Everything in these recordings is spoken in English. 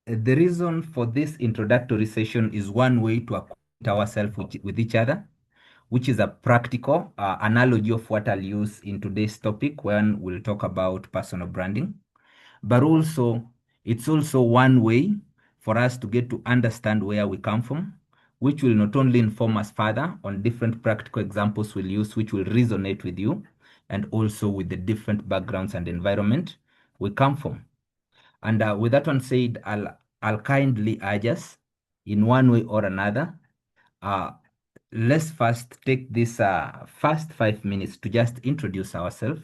The reason for this introductory session is one way to acquaint ourselves with each other, which is a practical analogy of what I'll use in today's topic when we'll talk about personal branding. But also, it's also one way for us to get to understand where we come from, which will not only inform us further on different practical examples we'll use, which will resonate with you, and also with the different backgrounds and environment we come from. And with that one said, I'll kindly urge us in one way or another. Uh, let's first take this first 5 minutes to just introduce ourselves,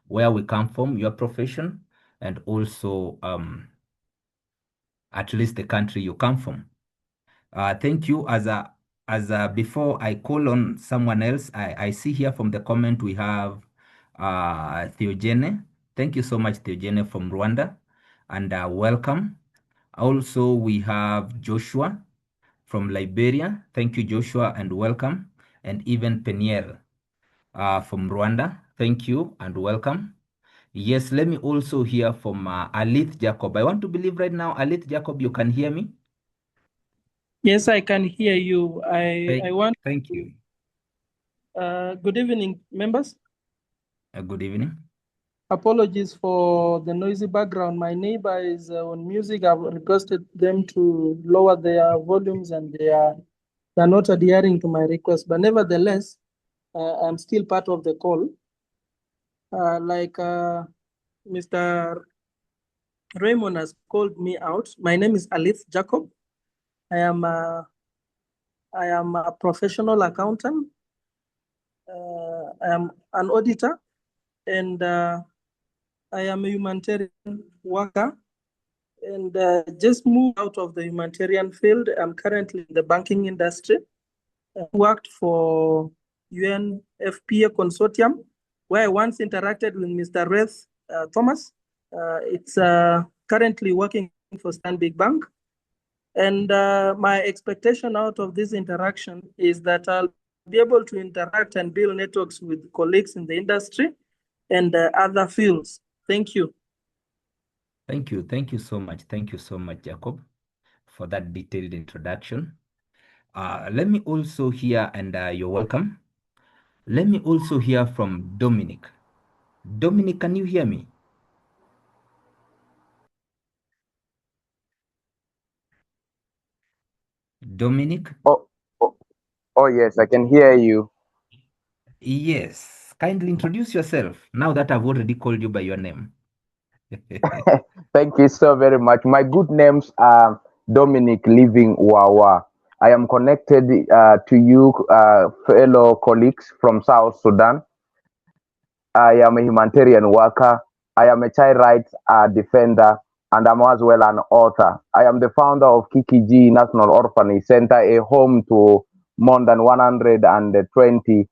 where we come from, your profession, and also at least the country you come from. Thank you. Before I call on someone else, I see here from the comment we have Theogene. Thank you so much, Theogene from Rwanda, and welcome. Also, we have Joshua from Liberia. Thank you, Joshua, and welcome. And even Peniel from Rwanda. Thank you and welcome. Yes, let me also hear from Alith Jacob. I want to believe right now, Alith Jacob, you can hear me? Yes, I can hear you. Thank you. Good evening, members. Good evening. Apologies for the noisy background. My neighbor is on music. I've requested them to lower their volumes and they're not adhering to my request. But nevertheless, I'm still part of the call. Mr. Raymond has called me out. My name is Alith Jacob. I am a professional accountant. I am an auditor, and I am a humanitarian worker, and just moved out of the humanitarian field. I'm currently in the banking industry. I worked for UNFPA Consortium, where I once interacted with Mr. Reth Thomas. It's currently working for Stanbic Bank. And my expectation out of this interaction is that I'll be able to interact and build networks with colleagues in the industry and other fields. Thank you. Thank you. Thank you so much. Thank you so much, Jacob, for that detailed introduction. Let me also hear, and you're welcome. Let me also hear from Dominic. Dominic, can you hear me? Dominic? Oh, yes, I can hear you. Yes. Kindly introduce yourself now that I've already called you by your name. Thank you so very much. My good names are Dominic Living Wawa. I am connected to you, fellow colleagues from South Sudan. I am a humanitarian worker. I am a child rights defender, and I'm as well an author. I am the founder of Kikiji National Orphanage Center, a home to more than 120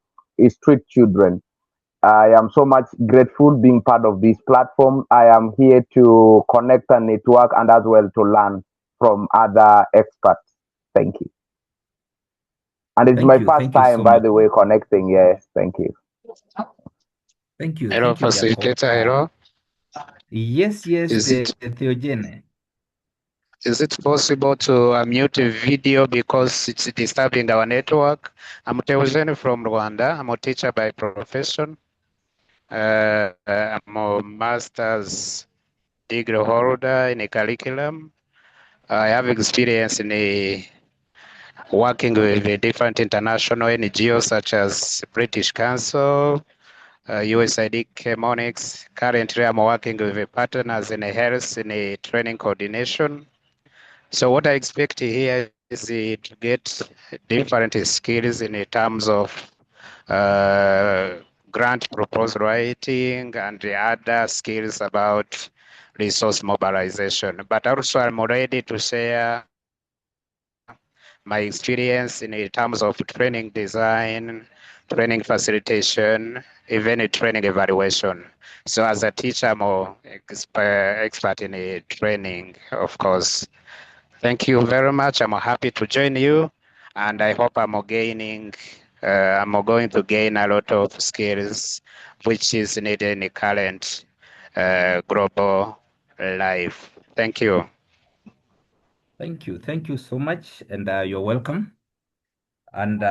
street children. I am so much grateful being part of this platform. I am here to connect and network and as well to learn from other experts. Thank you. And it's my first time, by the way, connecting. Yes, thank you. Thank you. Hello, facilitator. Hello. Yes, Theogene. Is it possible to unmute a video because it's disturbing our network? I'm Theogene from Rwanda. I'm a teacher by profession. I'm a master's degree holder in a curriculum. I have experience in working with different international NGOs such as British Council, USAID Chemonix. Currently, I'm working with partners in health in a training coordination. So what I expect here is to get different skills in terms of grant proposal writing and the other skills about resource mobilization. But also I'm ready to share my experience in terms of training design, training facilitation, even a training evaluation. So as a teacher, I'm more expert in a training, of course. Thank you very much. I'm happy to join you, and I hope I'm going to gain a lot of skills, which is needed in the current global life. Thank you. Thank you. Thank you so much. And you're welcome. And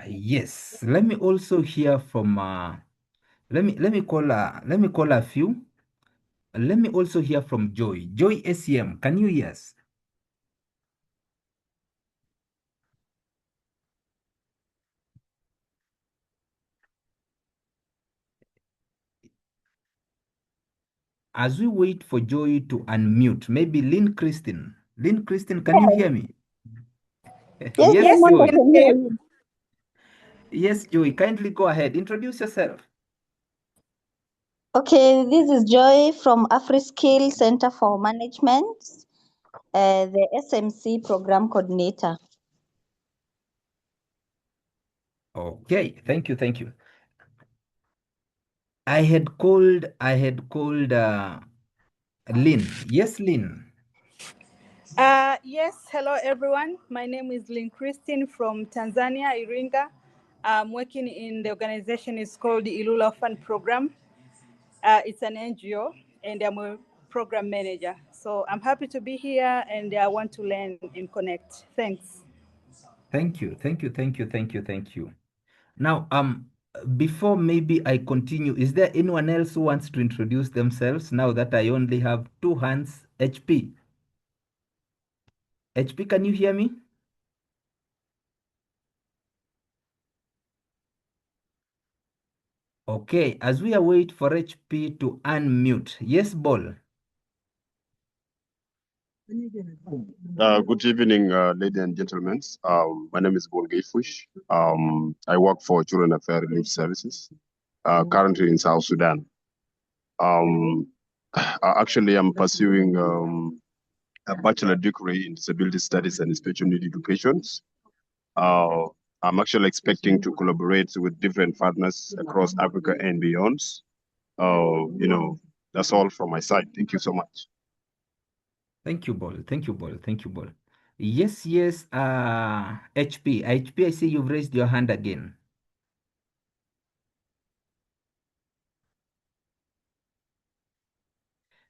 yes, let me also hear from let me call a few. Let me also hear from Joy. Joy SEM, can you hear us? As we wait for Joy to unmute, maybe Lynn Christine. Lynn Christine, can you hear me? Yes, Yes, Raymond, I Joy. can hear you. Yes, Joy. Kindly go ahead. Introduce yourself. Okay, this is Joy from Afriskill Center for Management, the SMC program coordinator. Okay, thank you, thank you. I had called Lynn. Yes, Lynn. Yes, hello everyone. My name is Lynn Christine from Tanzania, Iringa. I'm working in the organization is called the Ilula Fund Program. It's an NGO and I'm a program manager. So I'm happy to be here and I want to learn and connect. Thanks. Thank you, thank you, thank you, thank you, thank you. Now, before maybe I continue, is there anyone else who wants to introduce themselves now that I only have two hands? HP. HP, can you hear me? Okay, as we await for HP to unmute. Yes, Ball. Good evening, ladies and gentlemen. My name is Bolgay Fush. I work for Children Affairs Relief Services, currently in South Sudan. Actually, I'm pursuing a bachelor degree in disability studies and special need education. Uh, I'm actually expecting to collaborate with different partners across Africa and beyond. That's all from my side. Thank you so much. Thank you, Ball. Thank you, Ball. Thank you, Ball. Yes, yes, HP. HP, I see you've raised your hand again.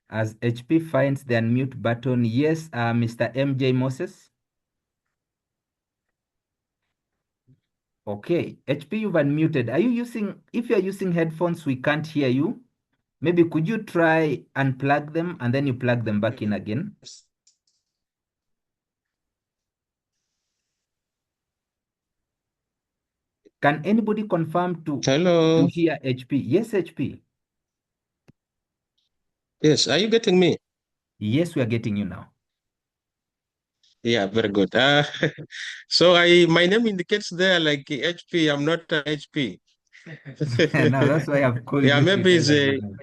As HP finds the unmute button, yes, Mr. MJ Moses. Okay, HP, you've unmuted. Are you using, if you're using headphones, we can't hear you. Maybe could you try unplug them and then you plug them back in again? Can anybody confirm to Hello. hear HP? Yes, HP. Yes, are you getting me? Yes, we are getting you now. Yeah, very good. So my name indicates there like HP. I'm not HP. Now that's why I've called Yeah, you to maybe tell it's us the name.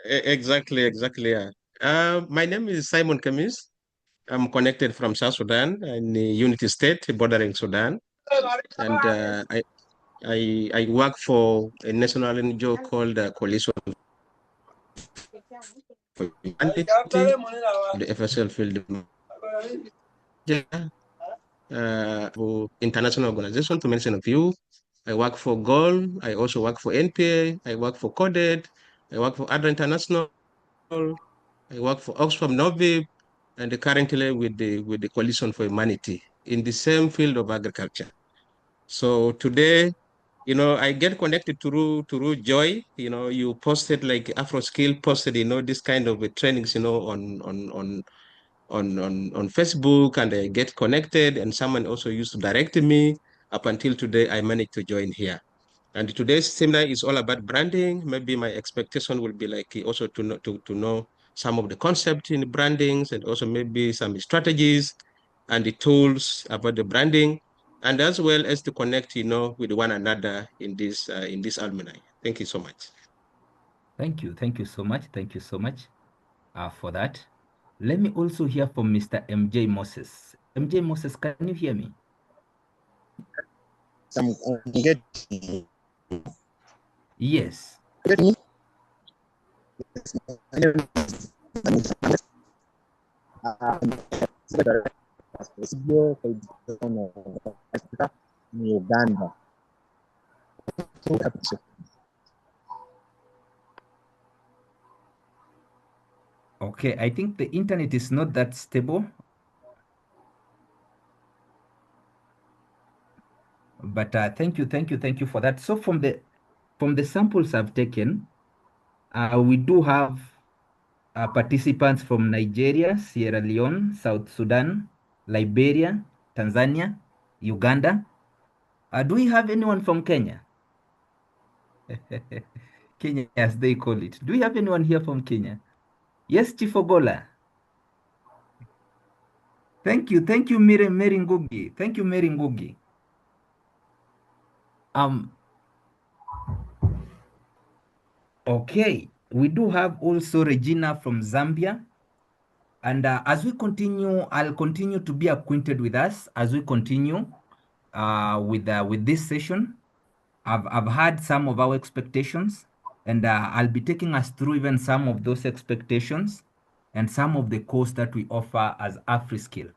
exactly. Yeah. My name is Simon Kamis. I'm connected from South Sudan in the Unity State bordering Sudan, and I work for a national NGO called Coalition for Humanity, the FSL field. For international organization, to mention a few. I work for GOL. I also work for NPA. I work for CODED. I work for other international. I work for Oxfam Novib, and currently with the Coalition for Humanity in the same field of agriculture. So today, I get connected through Joy. You posted like Afroskill posted, this kind of trainings, on Facebook, and I get connected, and someone also used to direct me. Up until today, I managed to join here. And today's seminar is all about branding. Maybe my expectation will be like also to know some of the concept in brandings, and also maybe some strategies and the tools about the branding, and as well as to connect, with one another in this alumni. Thank you so much. Thank you. Thank you so much. Thank you so much for that. Let me also hear from Mr. MJ Moses. MJ Moses, can you hear me? I'm getting Yes. Uganda. Okay, I think the internet is not that stable. But thank you for that. So from the samples I've taken, we do have participants from Nigeria, Sierra Leone, South Sudan, Liberia, Tanzania, Uganda. Do we have anyone from Kenya? Kenya, as they call it. Do we have anyone here from Kenya? Yes, Chief Ogola. Thank you, Mary Ngugi. Thank you, Mary Ngugi. Okay, we do have also Regina from Zambia. And as we continue, I'll continue to be acquainted with us as we continue with this session. I've had some of our expectations, and I'll be taking us through even some of those expectations and some of the course that we offer as Afriskill.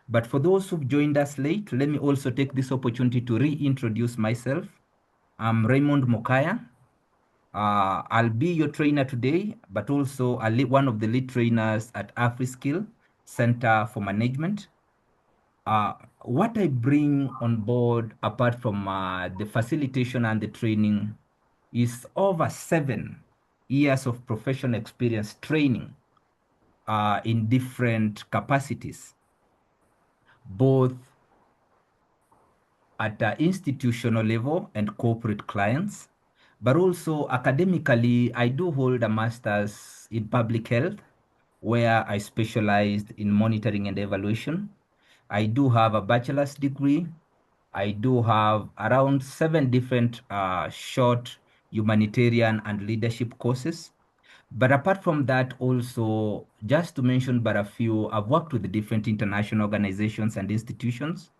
But for those who've joined us late, let me also take this opportunity to reintroduce myself. I'm Raymond Mokaya. I'll be your trainer today, but also one of the lead trainers at Afriskill Center for Management. What I bring on board, apart from the facilitation and the training, is over 7 years of professional experience training in different capacities, both at the institutional level and corporate clients, but also academically. I do hold a master's in public health, where I specialized in monitoring and evaluation. I do have a bachelor's degree. I do have around 7 different short humanitarian and leadership courses. But apart from that, also, just to mention but a few, I've worked with different international organizations and institutions,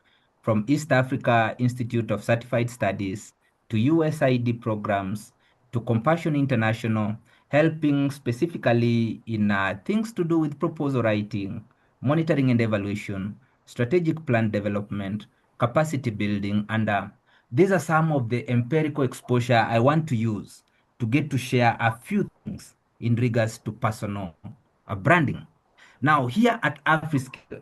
from East Africa Institute of Certified Studies to USAID programs to Compassion International, helping specifically in things to do with proposal writing, monitoring and evaluation, strategic plan development, capacity building, and these are some of the empirical exposure I want to use to get to share a few things in regards to personal branding. Now, here at Afriskill,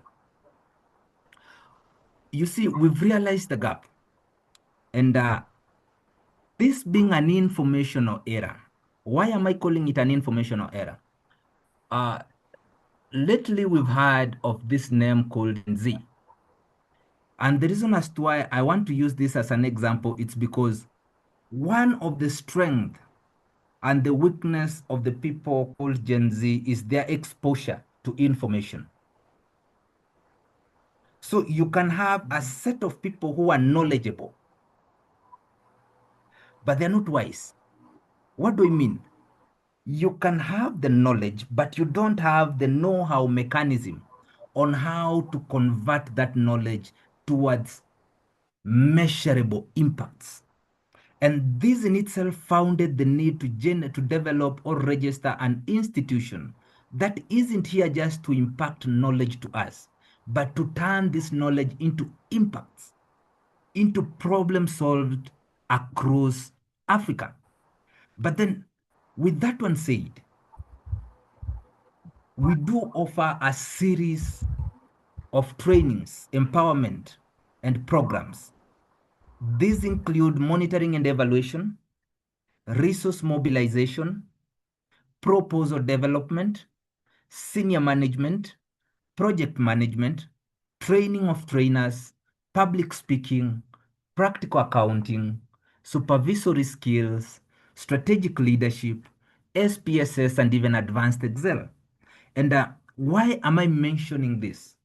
you see, we've realized the gap. And this being an informational era, why am I calling it an informational era? Lately, we've heard of this name called Gen Z. And the reason as to why I want to use this as an example, it's because one of the strengths and the weakness of the people called Gen Z is their exposure to information. So you can have a set of people who are knowledgeable, but they're not wise. What do I mean? You can have the knowledge, but you don't have the know-how mechanism on how to convert that knowledge towards measurable impacts. And this in itself founded the need to develop or register an institution that isn't here just to impact knowledge to us, but to turn this knowledge into impacts, into problems solved across Africa. But then, with that one said, we do offer a series of trainings, empowerment, and programs. These include monitoring and evaluation, resource mobilization, proposal development, senior management, project management, training of trainers, public speaking, practical accounting, supervisory skills, strategic leadership, SPSS, and even advanced Excel. And why am I mentioning this?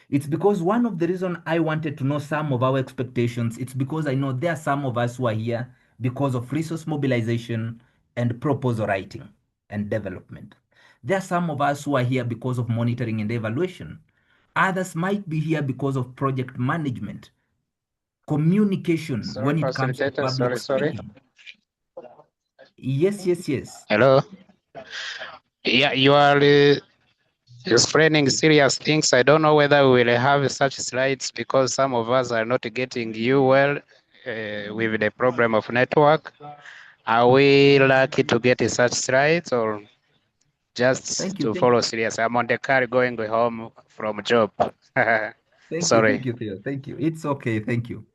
It's because one of the reasons I wanted to know some of our expectations, it's because I know there are some of us who are here because of resource mobilization and proposal writing and development. There are some of us who are here because of monitoring and evaluation. Others might be here because of project management, communication Sorry, when it comes to facilitator. public Sorry. speaking. Yes. Hello. Yeah, you are explaining serious things. I don't know whether we will have such slides because some of us are not getting you well with the problem of network. Are we lucky to get such slides or just to follow serious? I'm on the car going home from job. Sorry. Thank you, Theo. Thank you. It's okay. Thank you.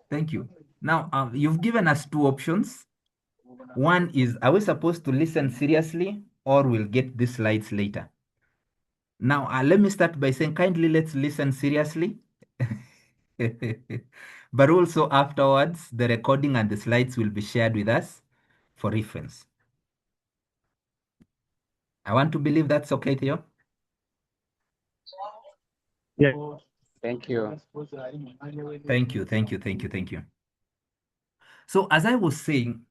Thank you. Now, you've given us two options. One is, are we supposed to listen seriously or we'll get the slides later? Now, let me start by saying kindly let's listen seriously. But also afterwards, the recording and the slides will be shared with us for reference. I want to believe that's okay, Theo. Yeah. Thank you. Thank you, thank you, thank you, thank you. So as I was saying,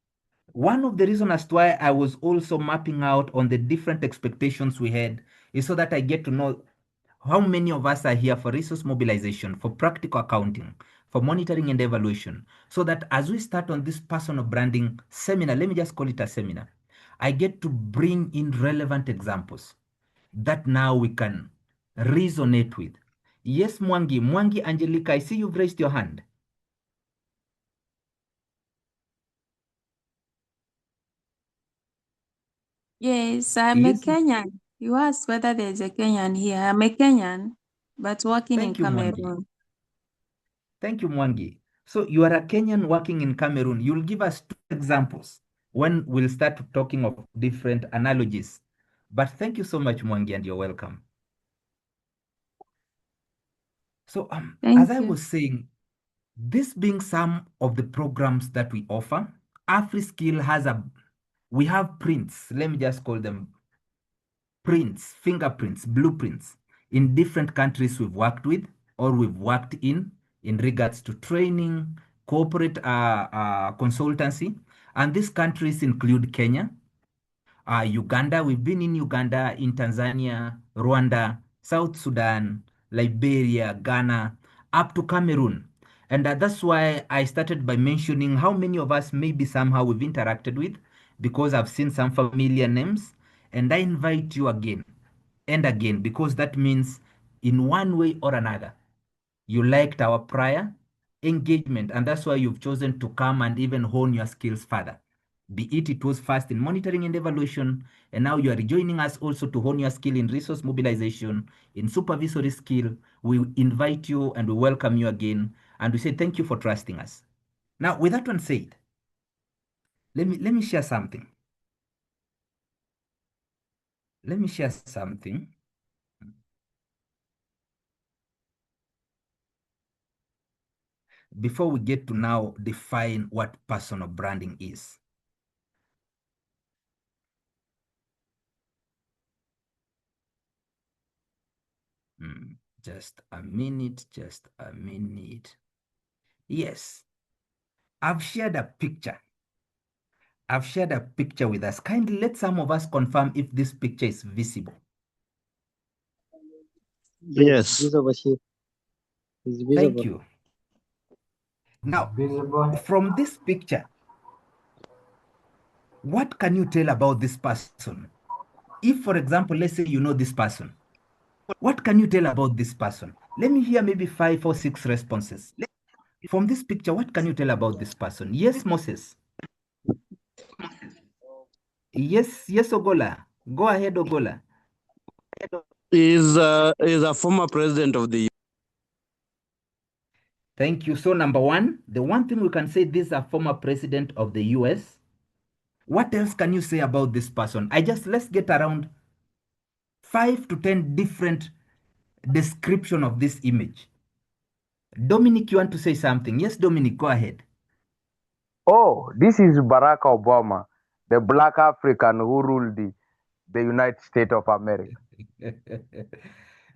one of the reasons as to why I was also mapping out on the different expectations we had is so that I get to know how many of us are here for resource mobilization, for practical accounting, for monitoring and evaluation, so that as we start on this personal branding seminar, let me just call it a seminar, I get to bring in relevant examples that now we can resonate with. Yes, Mwangi Angelica, I see you've raised your hand. Yes, I'm a Kenyan. You asked whether there's a Kenyan here. I'm a Kenyan, but working in Thank you, Mwangi. Cameroon. Thank you, Mwangi. So you are a Kenyan working in Cameroon. You'll give us two examples when we'll start talking of different analogies. But thank you so much, Mwangi, and you're welcome. So as I was saying, this being some of the programs that we offer, Afriskill has we have prints, let me just call them prints, fingerprints, blueprints in different countries we've worked with or we've worked in regards to training, corporate consultancy. And these countries include Kenya, Uganda. We've been in Uganda, in Tanzania, Rwanda, South Sudan, Liberia, Ghana, up to Cameroon. And that's why I started by mentioning how many of us maybe somehow we've interacted with, because I've seen some familiar names. And I invite you again and again, because that means in one way or another, you liked our prior engagement. And that's why you've chosen to come and even hone your skills further. Be it was first in monitoring and evaluation, and now you are rejoining us also to hone your skill in resource mobilization, in supervisory skill. We invite you and we welcome you again, and we say thank you for trusting us. Now, with that one said, let me share something. Let me share something. Before we get to now define what personal branding is. Just a minute, just a minute. Yes, I've shared a picture. I've shared a picture with us. Kindly let some of us confirm if this picture is visible. Yes. Visible. It's visible. Thank you. Now, from this picture, what can you tell about this person? If, for example, let's say you know this person, what can you tell about this person? Let me hear maybe 5 or 6 responses. From this picture, what can you tell about this person? Yes, Moses. Yes, Ogola. Go ahead, Ogola. Is a former president of the. Thank you. So number one, the one thing we can say, this is a former president of the US. What else can you say about this person? Let's get around 5 to 10 different description of this image. Dominic, you want to say something? Yes, Dominic, go ahead. Oh, this is Barack Obama, the black African who ruled the United States of America.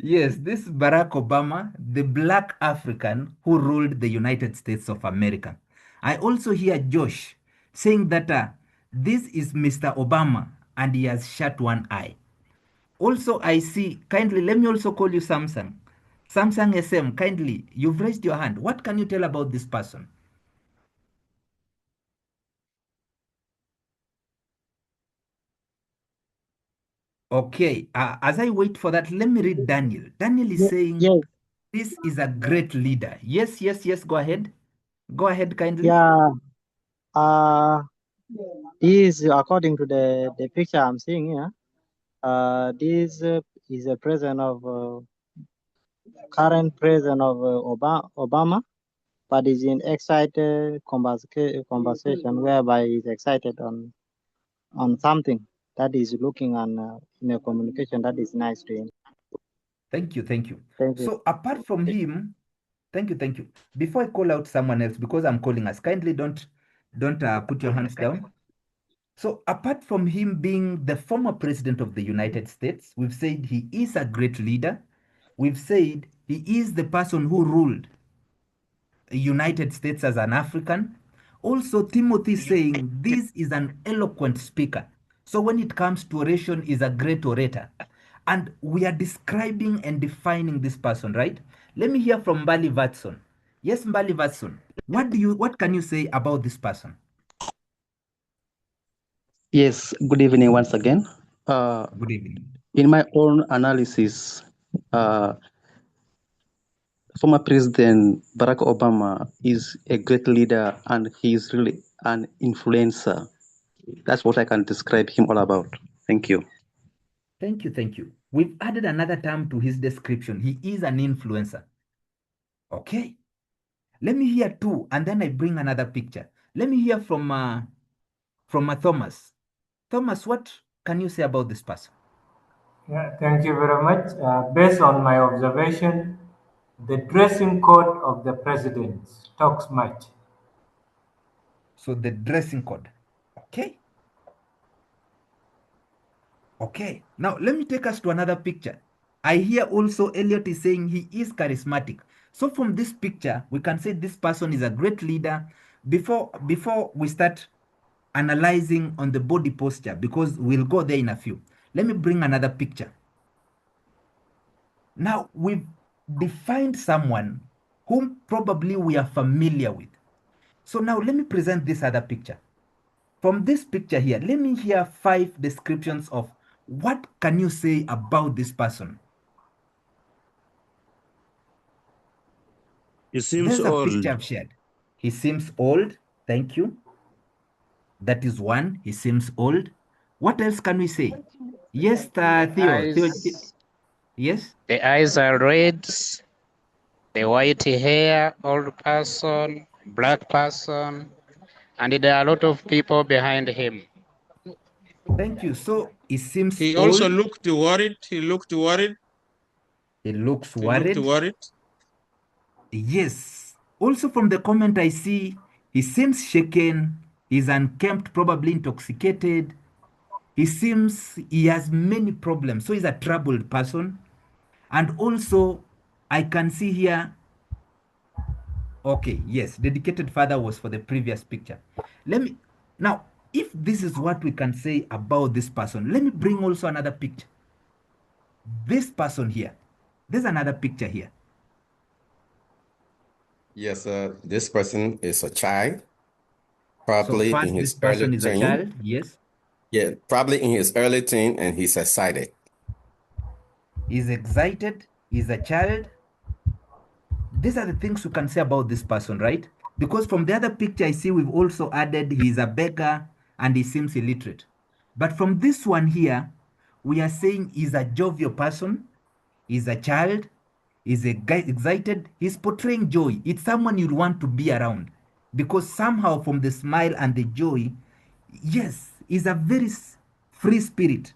Yes, this is Barack Obama, the black African who ruled the United States of America. I also hear Josh saying that this is Mr. Obama and he has shut one eye. Also, I see, kindly, let me also call you Samsung. Samsung SM, kindly, you've raised your hand. What can you tell about this person? Okay, as I wait for that, let me read Daniel. Daniel is saying, this is a great leader. Yes, go ahead. Go ahead, kindly. Yeah. This, according to the picture I'm seeing here, this is a president of current president of Obama, but is in excited conversation whereby he's excited on something that is looking on in a communication that is nice to him. Thank you, thank you. Thank you. So apart from him, thank you, thank you. Before I call out someone else, because I'm calling us, kindly don't put your hands down. So apart from him being the former president of the United States, we've said he is a great leader. We've said he is the person who ruled the United States as an African. Also, Timothy saying this is an eloquent speaker. So when it comes to oration, is a great orator. And we are describing and defining this person, right? Let me hear from Mbali Vatson. Yes, Mbali Vatson. What can you say about this person? Yes, good evening once again. Good evening. In my own analysis, former President Barack Obama is a great leader and he is really an influencer. That's what I can describe him all about. Thank you. Thank you, thank you. We've added another term to his description. He is an influencer. Okay. Let me hear two, and then I bring another picture. Let me hear from Thomas. Thomas, what can you say about this person? Yeah, thank you very much. Based on my observation, the dressing code of the president talks much. So the dressing code. Okay. Okay. Now let me take us to another picture. I hear also Elliot is saying he is charismatic. So from this picture, we can say this person is a great leader. Before we start analyzing on the body posture, because we'll go there in a few. Let me bring another picture. Now we've defined someone whom probably we are familiar with. So now let me present this other picture. From this picture here, let me hear 5 descriptions of what can you say about this person. He seems There's a old. picture I've shared. He seems old. Thank you. That is one. He seems old. What else can we say? Yes, Theo. Yes? The eyes are red, the white hair, old person, black person, and there are a lot of people behind him. Thank you. So he seems He old. also looked worried. He looked worried. He looks He worried. looked worried. Yes. Also from the comment I see, he seems shaken. He's unkempt, probably intoxicated. He seems he has many problems. So he's a troubled person. And also, I can see here, okay, yes, dedicated father was for the previous picture. Now, if this is what we can say about this person, let me bring also another picture. This person here, there's another picture here. Yes, this person is a child, probably So first, in this his person early is a teen. child, yes. Yeah, probably in his early teen, and he's excited. He's excited, he's a child. These are the things you can say about this person, right? Because from the other picture I see, we've also added he's a beggar and he seems illiterate. But from this one here, we are saying he's a jovial person, he's a child, he's excited, he's portraying joy. It's someone you'd want to be around. Because somehow from the smile and the joy, yes, he's a very free spirit.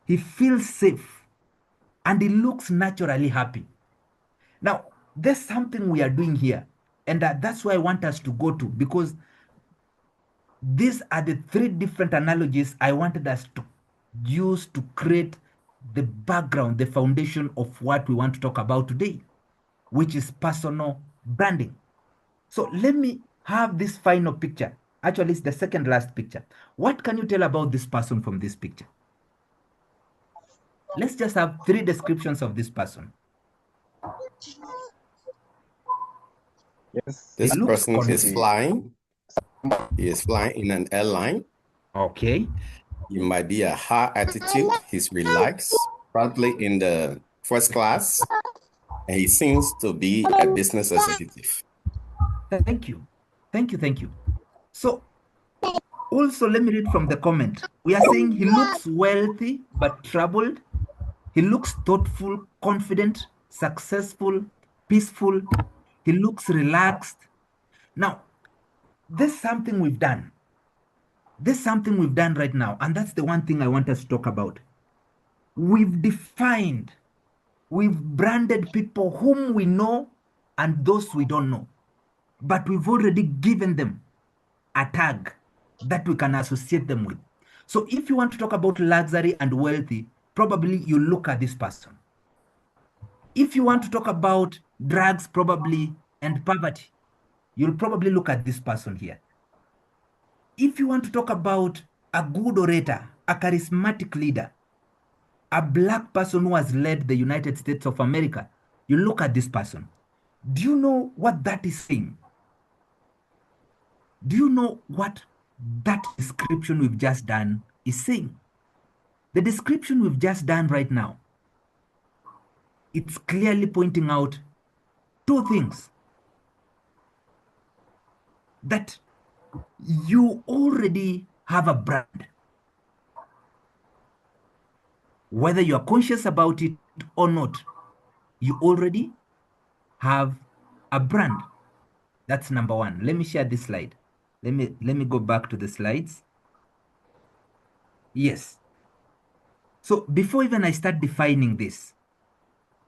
He feels safe and he looks naturally happy. Now, there's something we are doing here, and that's why I want us to go to, because these are the 3 different analogies I wanted us to use to create the background, the foundation of what we want to talk about today, which is personal branding. So let me have this final picture. Actually, it's the second last picture. What can you tell about this person from this picture? Let's just have 3 descriptions of this person. Yes. This person is flying. He is flying in an airline. Okay. He might be a high altitude. He's relaxed, probably in the first class. And he seems to be a business executive. Thank you. Thank you. Thank you. So also, let me read from the comment. We are saying he looks wealthy but troubled. He looks thoughtful, confident, successful, peaceful. He looks relaxed. Now, there's something we've done. There's something we've done right now, and that's the one thing I want us to talk about. We've defined, we've branded people whom we know and those we don't know, but we've already given them a tag that we can associate them with. So if you want to talk about luxury and wealthy, probably you look at this person. If you want to talk about drugs, probably, and poverty, you'll probably look at this person here. If you want to talk about a good orator, a charismatic leader, a black person who has led the United States of America, you look at this person. Do you know what that is saying? Do you know what that description we've just done is saying? The description we've just done right now, it's clearly pointing out two things. That you already have a brand. Whether you are conscious about it or not, you already have a brand. That's number one. Let me share this slide. Let me go back to the slides. Yes. So before even I start defining this,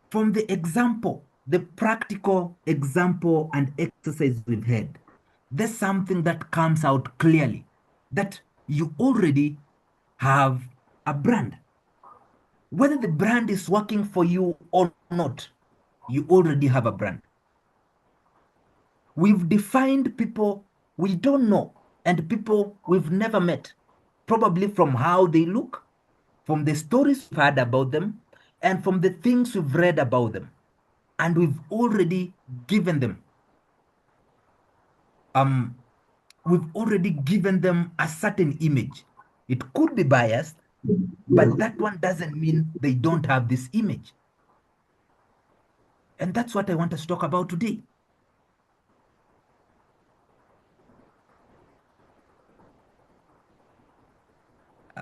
from the example, the practical example and exercise we've had, there's something that comes out clearly that you already have a brand. Whether the brand is working for you or not, you already have a brand. We've defined people we don't know and people we've never met, probably from how they look, from the stories we've heard about them, and from the things we've read about them. And we've already given them a certain image. It could be biased, but that one doesn't mean they don't have this image. And that's what I want us to talk about today.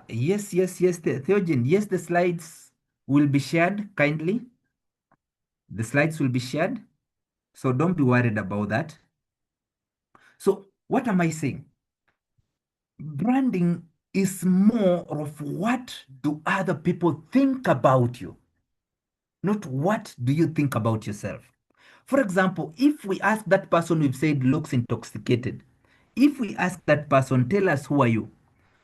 Yes, Theogen. Yes, the slides will be shared kindly. The slides will be shared. So don't be worried about that. So what am I saying? Branding is more of what do other people think about you, not what do you think about yourself. For example, if we ask that person we've said looks intoxicated, if we ask that person, tell us who are you?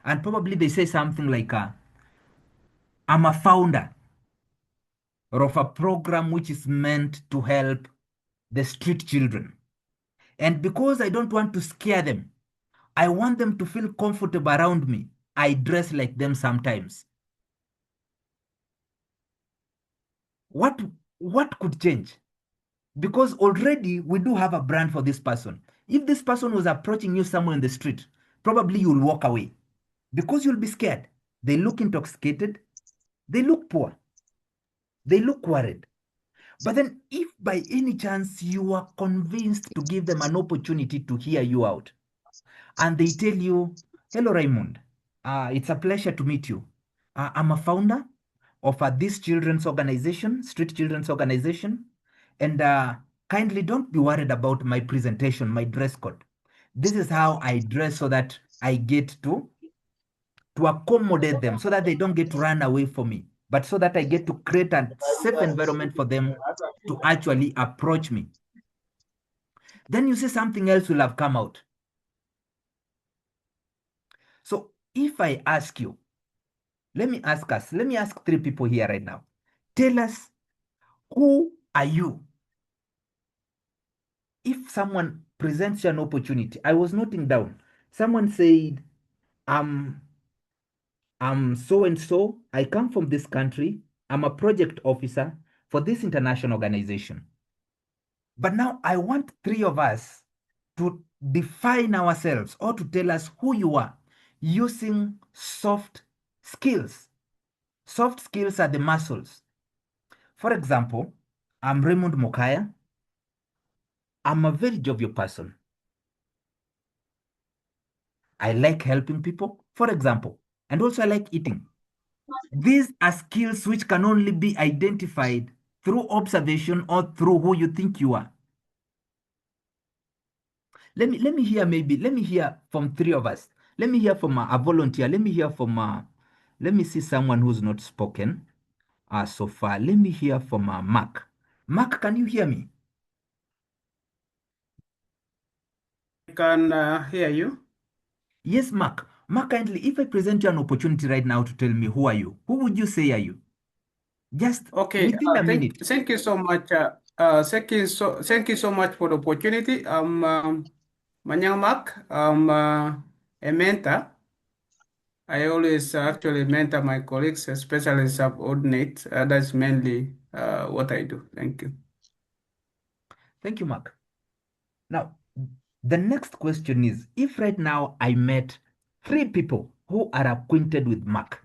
And probably they say something like, I'm a founder of a program which is meant to help the street children. And because I don't want to scare them, I want them to feel comfortable around me. I dress like them sometimes. What could change? Because already we do have a brand for this person. If this person was approaching you somewhere in the street, probably you'll walk away because you'll be scared. They look intoxicated. They look poor. They look worried. But then if by any chance you are convinced to give them an opportunity to hear you out, and they tell you, hello, Raymond, it's a pleasure to meet you. I'm a founder of this children's organization, street children's organization, and kindly don't be worried about my presentation, my dress code. This is how I dress so that I get to accommodate them, so that they don't get to run away from me, but so that I get to create a safe environment for them to actually approach me. Then you see something else will have come out. So if I ask you, let me ask three people here right now. Tell us, who are you? If someone presents you an opportunity, I was noting down, someone said, I'm so and so, I come from this country, I'm a project officer for this international organization. But now I want three of us to define ourselves or to tell us who you are using soft skills. Soft skills are the muscles. For example, I'm Raymond Mokaya. I'm a very jovial person. I like helping people, for example, and also I like eating. These are skills which can only be identified through observation or through who you think you are. Let me hear let me hear from three of us. Let me hear from a volunteer. Let me hear from let me see someone who's not spoken so far. Let me hear from Mark. Mark, can you hear me? I can hear you. Yes, Mark. Mark, kindly, if I present you an opportunity right now to tell me who are you, who would you say are you? Just Okay. within a minute. Thank you so much. Thank you so much for the opportunity. I'm Manyang Mark. I'm a mentor. I always actually mentor my colleagues, especially subordinates. That's mainly what I do. Thank you. Thank you, Mark. Now, the next question is, if right now I met three people who are acquainted with Mark,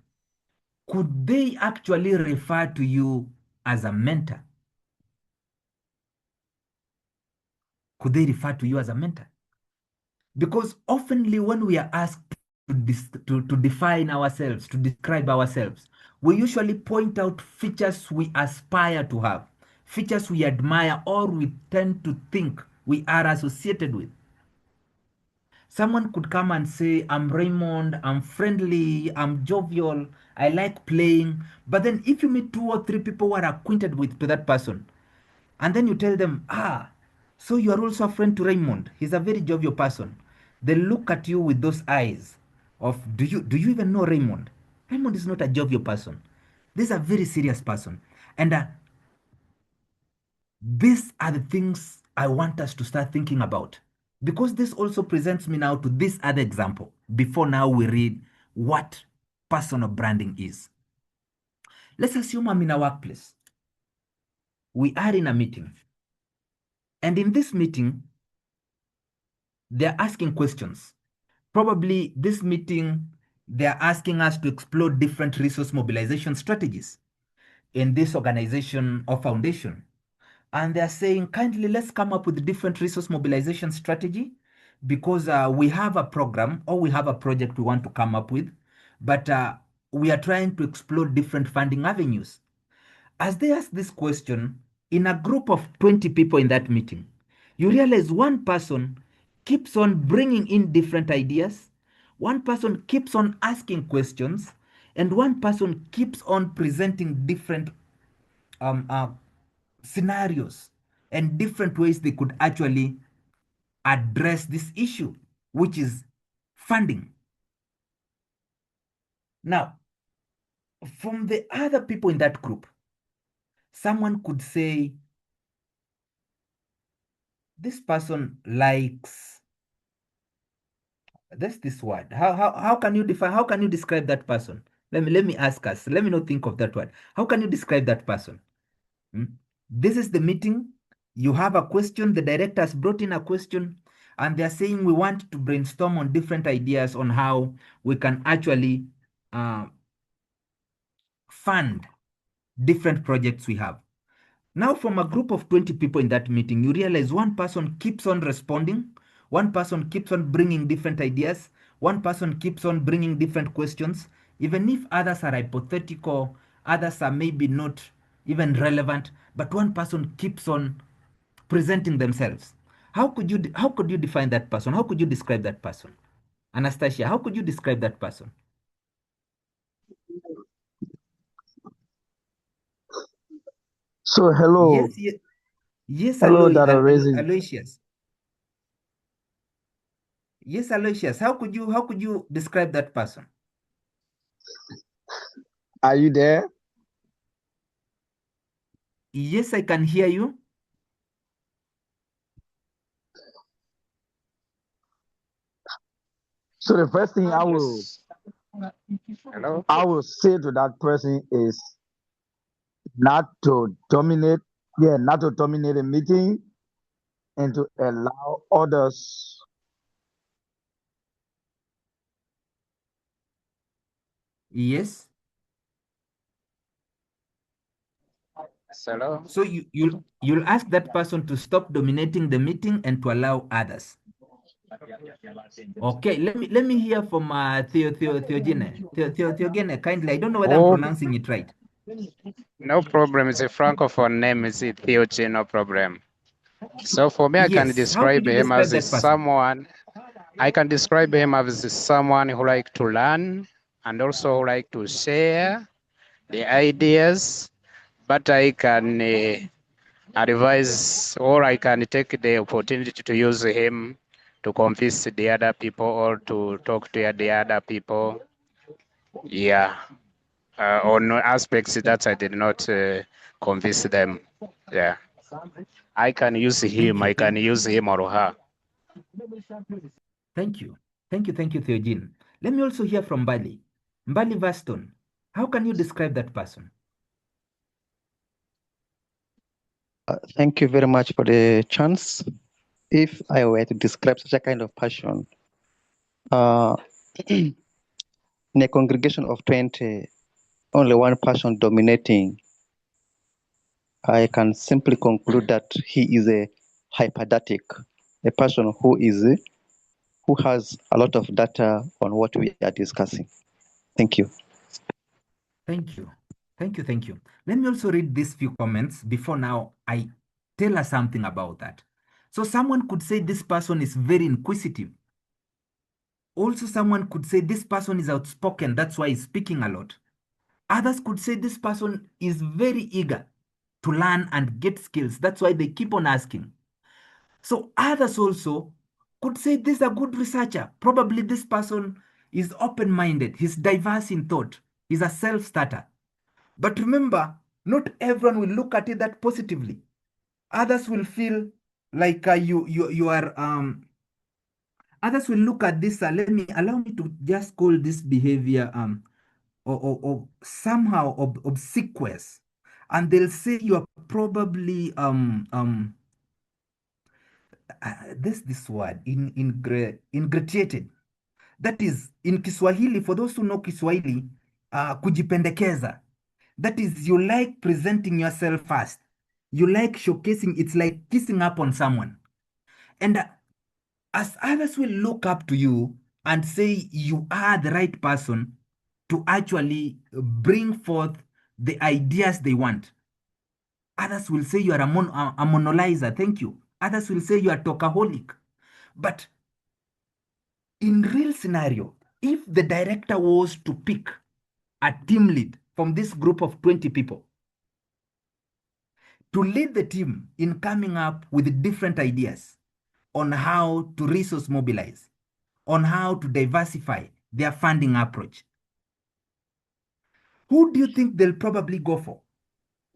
could they actually refer to you as a mentor? Could they refer to you as a mentor? Because oftenly when we are asked to define ourselves, to describe ourselves, we usually point out features we aspire to have, features we admire, or we tend to think we are associated with. Someone could come and say, I'm Raymond, I'm friendly, I'm jovial, I like playing. But then if you meet two or three people who are acquainted with to that person, and then you tell them, so you are also a friend to Raymond. He's a very jovial person. They look at you with those eyes of, do you even know Raymond? Raymond is not a jovial person. This is a very serious person. And these are the things I want us to start thinking about. Because this also presents me now to this other example before now we read what personal branding is. Let's assume I'm in a workplace. We are in a meeting. And in this meeting, they're asking questions. Probably this meeting, they're asking us to explore different resource mobilization strategies in this organization or foundation. And they're saying, kindly, let's come up with different resource mobilization strategy because we have a program or we have a project we want to come up with, but we are trying to explore different funding avenues. As they ask this question, in a group of 20 people in that meeting, you realize one person keeps on bringing in different ideas, one person keeps on asking questions, and one person keeps on presenting different scenarios and different ways they could actually address this issue, which is funding. Now, from the other people in that group, someone could say, this person likes, that's this word. How can you define, how can you describe that person? Let me ask us, let me not think of that word. How can you describe that person? This is the meeting. You have a question, the director has brought in a question, and they're saying we want to brainstorm on different ideas on how we can actually fund different projects we have. Now, from a group of 20 people in that meeting, you realize one person keeps on responding, one person keeps on bringing different ideas, one person keeps on bringing different questions, even if others are hypothetical, others are maybe not even relevant, but one person keeps on presenting themselves. How could you define that person? How could you describe that person? Anastasia, how could you describe that person? So hello. Yes, hello, Dr. Aloysius. Yes, Aloysius. How could you describe that person? Are you there? Yes, I can hear you. So the first thing I will say to that person is not to dominate a meeting and to allow others. Yes. Hello. So you'll ask that person to stop dominating the meeting and to allow others. Okay, let me hear from Theogene. Kindly, I don't know whether I'm pronouncing it right. No problem. It's a francophone name. It's Theogene. No problem. So for me, I can Yes. How describe could you him describe as that person? someone. I can describe him as someone who like to learn and also like to share the ideas, but I can advise or I can take the opportunity to use him to convince the other people or to talk to the other people. Yeah, on aspects that I did not convince them. Yeah, I can use him. I can use him or her. Thank you. Thank you, Theogene. Let me also hear from Mbali. Mbali Vaston, how can you describe that person? Thank you very much for the chance. If I were to describe such a kind of passion, in a congregation of 20, only one person dominating, I can simply conclude that he is a hyperdatic, a person who has a lot of data on what we are discussing. Thank you. Thank you. Thank you. Let me also read these few comments before now I tell us something about that. So someone could say this person is very inquisitive. Also, someone could say this person is outspoken, that's why he's speaking a lot. Others could say this person is very eager to learn and get skills, that's why they keep on asking. So others also could say this is a good researcher. Probably this person is open-minded, he's diverse in thought, he's a self-starter. But remember, not everyone will look at it that positively. Others will feel like you are others will look at this. Allow me to just call this behavior or somehow obsequious, and they'll say you are probably this word ingratiated. That is in Kiswahili. For those who know Kiswahili, kujipendekeza. That is, you like presenting yourself first. You like showcasing. It's like kissing up on someone. And as others will look up to you and say you are the right person to actually bring forth the ideas they want. Others will say you are a monologuer. Thank you. Others will say you are talkaholic. But in real scenario, if the director was to pick a team lead from this group of 20 people to lead the team in coming up with different ideas on how to resource mobilize, on how to diversify their funding approach, who do you think they'll probably go for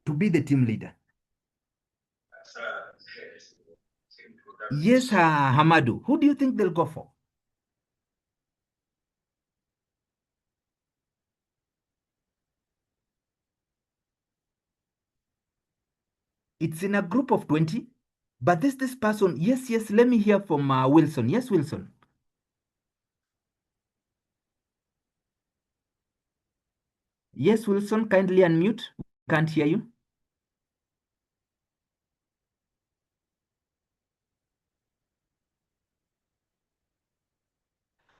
to be the team leader? Yes, Hamadu, who do you think they'll go for? It's in a group of 20, but this person, yes, let me hear from Wilson. Yes, Wilson. Yes, Wilson, kindly unmute. Can't hear you.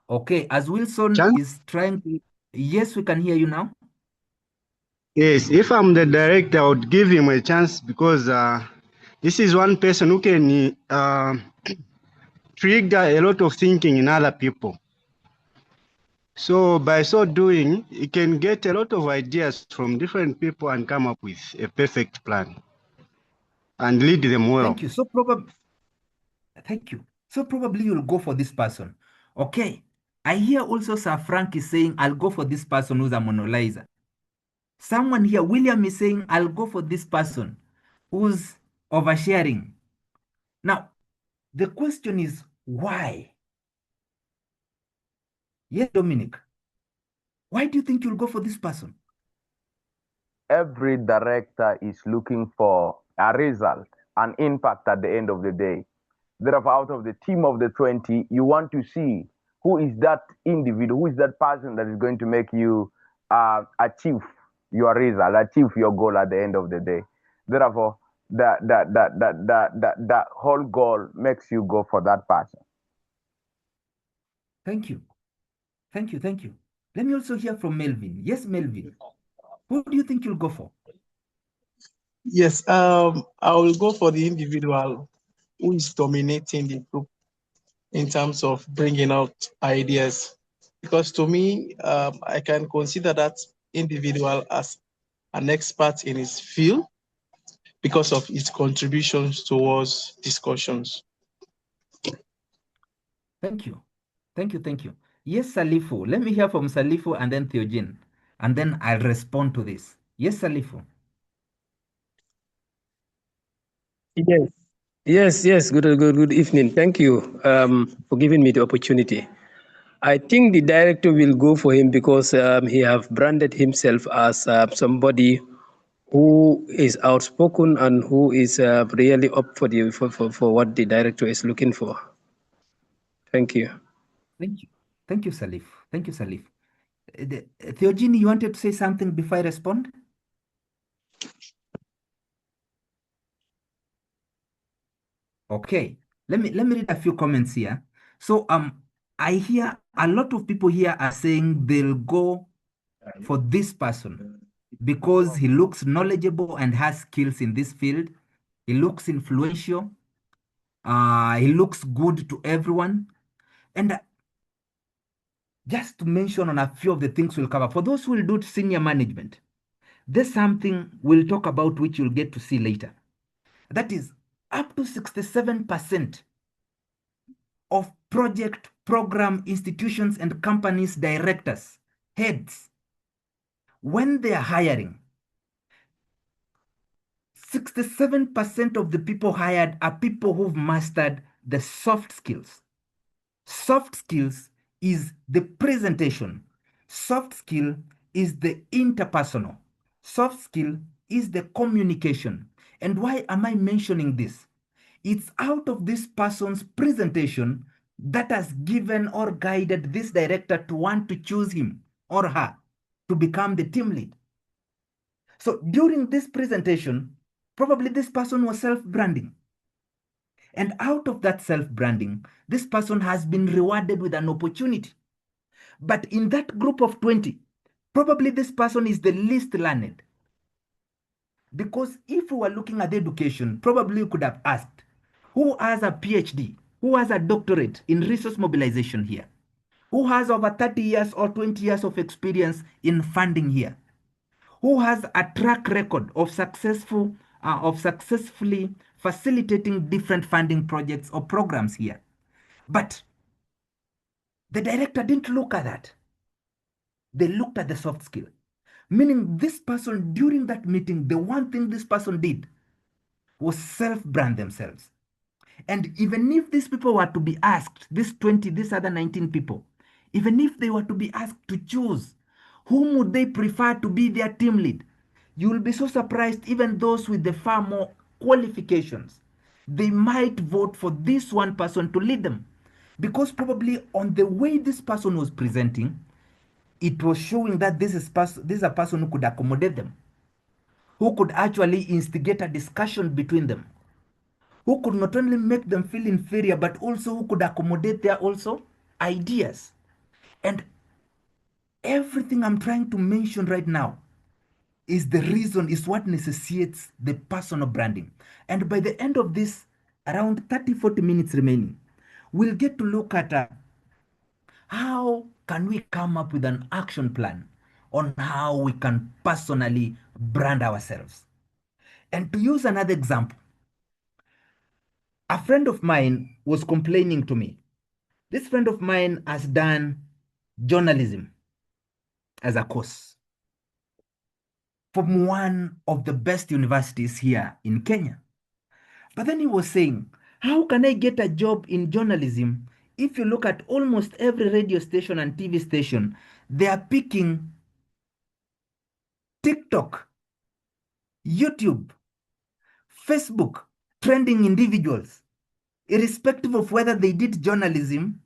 Okay, as Wilson is trying to, yes, we can hear you now. Yes, if I'm the director, I would give him a chance because this is one person who can trigger a lot of thinking in other people. So by so doing, he can get a lot of ideas from different people and come up with a perfect plan and lead them well. Thank you. Thank you. So probably you'll go for this person. Okay. I hear also Sir Frank is saying, I'll go for this person who's a monologuer. Someone here, William is saying, I'll go for this person who's oversharing. Now, the question is, why? Yes, Dominic. Why do you think you'll go for this person? Every director is looking for a result, an impact at the end of the day. Therefore, out of the team of the 20, you want to see who is that individual, who is that person that is going to make you achieve your result, achieve your goal at the end of the day. Therefore, the whole goal makes you go for that person. Thank you. Let me also hear from Melvin. Yes, Melvin. Who do you think you'll go for? Yes, I will go for the individual who is dominating the group in terms of bringing out ideas. Because to me, I can consider that individual as an expert in his field because of his contributions towards discussions. Thank you. Thank you. Thank you. Yes, Salifu. Let me hear from Salifu and then Theogene. And then I'll respond to this. Yes, Salifu. Yes. Good evening. Thank you for giving me the opportunity. I think the director will go for him because he have branded himself as somebody who is outspoken and who is really up for what the director is looking for. Thank you. Thank you. Thank you, Salif. Thank you, Salif. Theogene, you wanted to say something before I respond? Okay. Let me read a few comments here. So I hear a lot of people here are saying they'll go for this person because he looks knowledgeable and has skills in this field. He looks influential. He looks good to everyone. And just to mention on a few of the things we'll cover, for those who will do senior management, there's something we'll talk about which you'll get to see later. That is up to 67% of project, program, institutions, and companies' directors, heads, when they are hiring, 67% of the people hired are people who've mastered the soft skills. Soft skills is the presentation. Soft skill is the interpersonal. Soft skill is the communication. And why am I mentioning this? It's out of this person's presentation that has given or guided this director to want to choose him or her to become the team lead. So during this presentation, probably this person was self-branding. And out of that self-branding, this person has been rewarded with an opportunity. But in that group of 20, probably this person is the least learned. Because if we were looking at education, probably we could have asked, who has a PhD? Who has a doctorate in resource mobilization here? Who has over 30 years or 20 years of experience in funding here? Who has a track record of successfully facilitating different funding projects or programs here? But the director didn't look at that. They looked at the soft skill. Meaning this person, during that meeting, the one thing this person did was self-brand themselves. And even if these people were to be asked, these 20, these other 19 people, even if they were to be asked to choose, whom would they prefer to be their team lead? You will be so surprised, even those with the far more qualifications, they might vote for this one person to lead them. Because probably on the way this person was presenting, it was showing that this is a person who could accommodate them, who could actually instigate a discussion between them, who could not only make them feel inferior, but also who could accommodate their also ideas. And everything I'm trying to mention right now is the reason, is what necessitates the personal branding. And by the end of this, around 30-40 minutes remaining, we'll get to look at how can we come up with an action plan on how we can personally brand ourselves. And to use another example, a friend of mine was complaining to me. This friend of mine has done journalism as a course from one of the best universities here in Kenya. But then he was saying, how can I get a job in journalism if you look at almost every radio station and TV station, they are picking TikTok, YouTube, Facebook, trending individuals, irrespective of whether they did journalism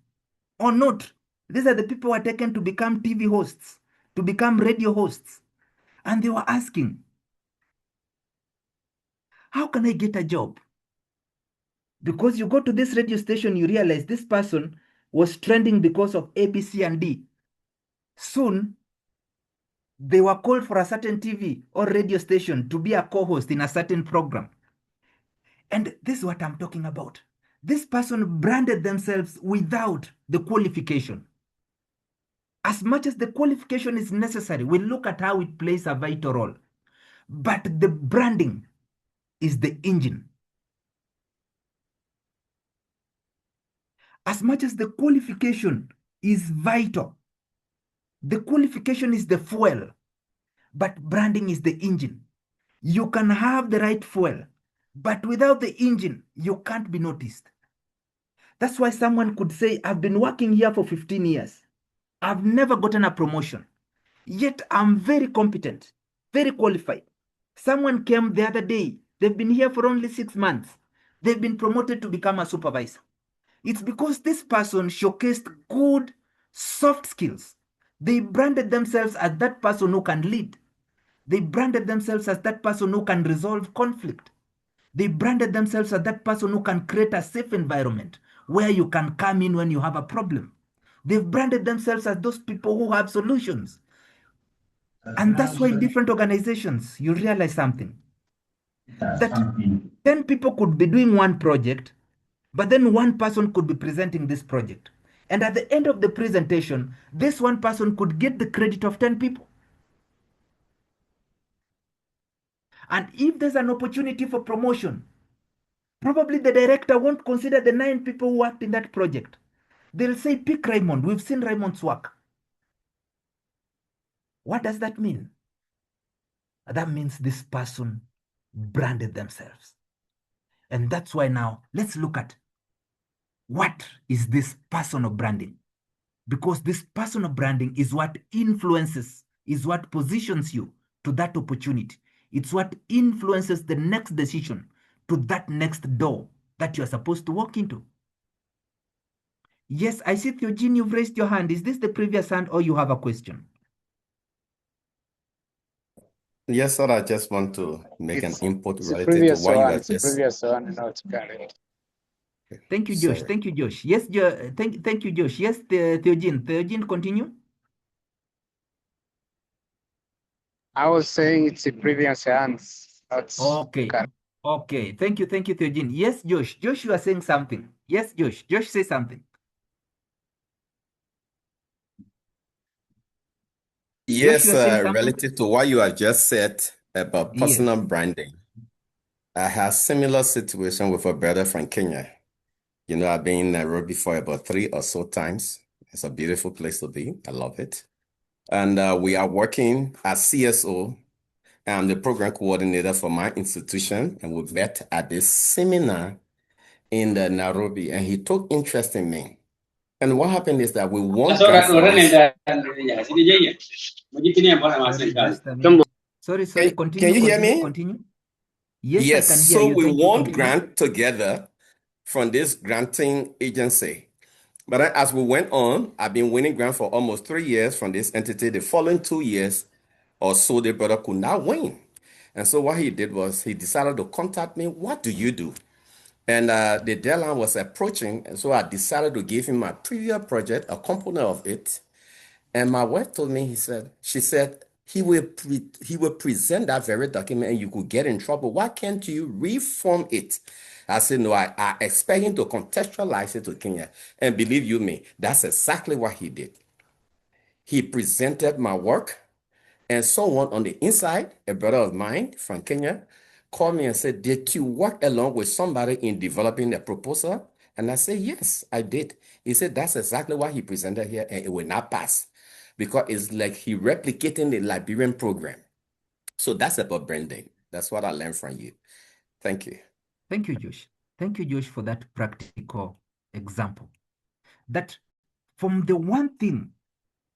or not. These are the people who are taken to become TV hosts, to become radio hosts. And they were asking, how can I get a job? Because you go to this radio station, you realize this person was trending because of A, B, C, and D. Soon, they were called for a certain TV or radio station to be a co-host in a certain program. And And this is what I'm talking about. This person branded themselves without the qualification. As much as the qualification is necessary, we look at how it plays a vital role. But the branding is the engine. As much as the qualification is vital, the qualification is the fuel, but branding is the engine. You can have the right fuel, but without the engine, you can't be noticed. That's why someone could say, I've been working here for 15 years. I've never gotten a promotion, yet I'm very competent, very qualified. Someone came the other day. They've been here for only 6 months. They've been promoted to become a supervisor. It's because this person showcased good soft skills. They branded themselves as that person who can lead. They branded themselves as that person who can resolve conflict. They branded themselves as that person who can create a safe environment where you can come in when you have a problem. They've branded themselves as those people who have solutions. And that's why in different organizations, you realize something. That 10 people could be doing one project, but then one person could be presenting this project. And at the end of the presentation, this one person could get the credit of 10 people. And if there's an opportunity for promotion, probably the director won't consider the 9 people who worked in that project. They'll say, pick Raymond. We've seen Raymond's work. What does that mean? That means this person branded themselves. And that's why now let's look at what is this personal branding? Because this personal branding is what influences, is what positions you to that opportunity. It's what influences the next decision to that next door that you're supposed to walk into. Yes, I see, Theogene, you've raised your hand. Is this the previous hand or you have a question? Yes, sir. I just want to make an input It's a related to previous what you one. are It's a just. previous one, not current. Thank you, Josh. Sorry. Thank you, Josh. Yes, thank you, Josh. Yes, Theogene. Theogene, continue. I was saying it's a previous hands, not Okay. current. Okay. Thank you, Theogene. Yes, Josh. Josh, you are saying something. Yes, Josh. Josh, say something. Yes, Josh, you are saying something? relative to what you have just said about Yes. personal branding. I had similar situation with a brother from Kenya. You know, I've been in Nairobi for about 3 or so times. It's a beautiful place to be. I love it. And we are working as CSO. I'm the program coordinator for my institution, and we met at this seminar in the Nairobi, and he took interest in me. And what happened is that we won grant for this. Sorry, just a minute. Sorry. Can you hear me? Continue. Yes, I Yes, can hear so you. we Thank you. won Continue. grant together from this granting agency. But as we went on, I've been winning grant for almost 3 years from this entity. The following 2 years or so, the brother could not win. And so what he did was he decided to contact me. What do you do? And the deadline was approaching. And so I decided to give him my previous project, a component of it. And my wife told me, she said, he will present that very document and you could get in trouble. Why can't you reform it? I said, no, I expect him to contextualize it to Kenya. And believe you me, that's exactly what he did. He presented my work, and someone on the inside, a brother of mine from Kenya, called me and said, did you work along with somebody in developing a proposal? And I said, yes, I did. He said, that's exactly what he presented here, and it will not pass because it's like he replicating the Liberian program. So that's about branding. That's what I learned from you. Thank you. Thank you, Josh. Thank you, Josh, for that practical example. That from the one thing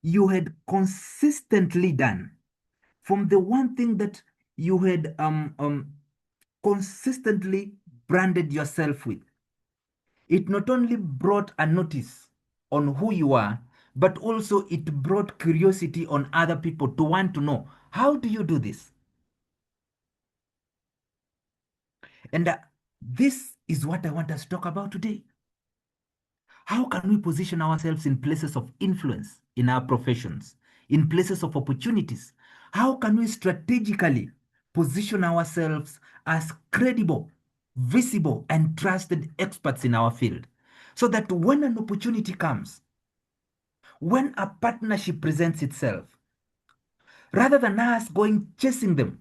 you had consistently done, from the one thing that you had consistently branded yourself with, it not only brought a notice on who you are, but also it brought curiosity on other people to want to know, how do you do this? And this is what I want us to talk about today. How can we position ourselves in places of influence in our professions, in places of opportunities? How can we strategically position ourselves as credible visible and trusted experts in our field, so that when an opportunity comes, when a partnership presents itself, rather than us going chasing them,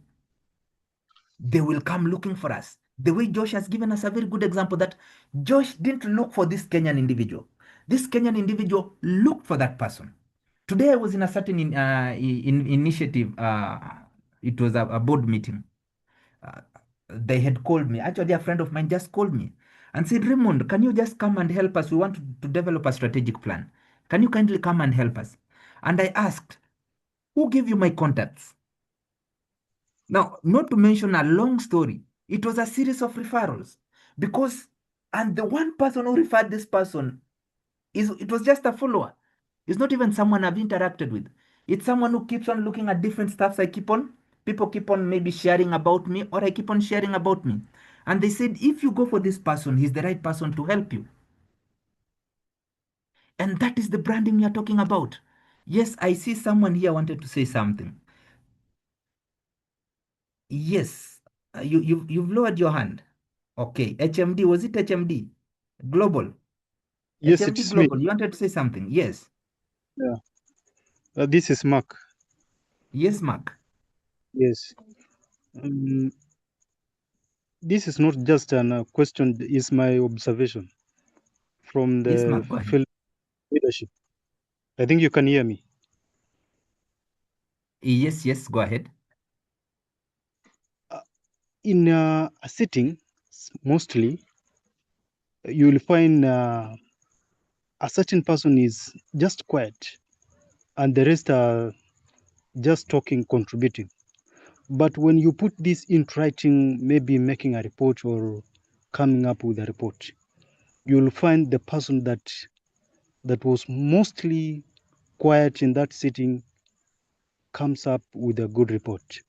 they will come looking for us. The way Josh has given us a very good example that Josh didn't look for this Kenyan individual. This Kenyan individual looked for that person. Today I was in a certain initiative. It was a board meeting. They had called me. Actually, a friend of mine just called me and said, Raymond, can you just come and help us? We want to develop a strategic plan. Can you kindly come and help us? And I asked, who gave you my contacts? Now, not to mention a long story, it was a series of referrals because, and the one person who referred this person it was just a follower. It's not even someone I've interacted with. It's someone who keeps on looking at different stuffs people keep on maybe sharing about me, or I keep on sharing about me. And they said, if you go for this person, he's the right person to help you. And that is the branding we are talking about. Yes, I see someone here wanted to say something. Yes, you've lowered your hand. Okay, HMD, was it HMD? Global. Yes, HMD it's me. Global, you wanted to say something? Yes. Yeah. This is Mark. Yes, Mark. Yes. This is not just a question, it's my observation from Yes, the Mark, go ahead. field leadership. I think you can hear me. Yes, go ahead. In a sitting, mostly, you will find a certain person is just quiet and the rest are just talking, contributing. But when you put this in writing, maybe making a report or coming up with a report, you'll find the person that was mostly quiet in that sitting comes up with a good report.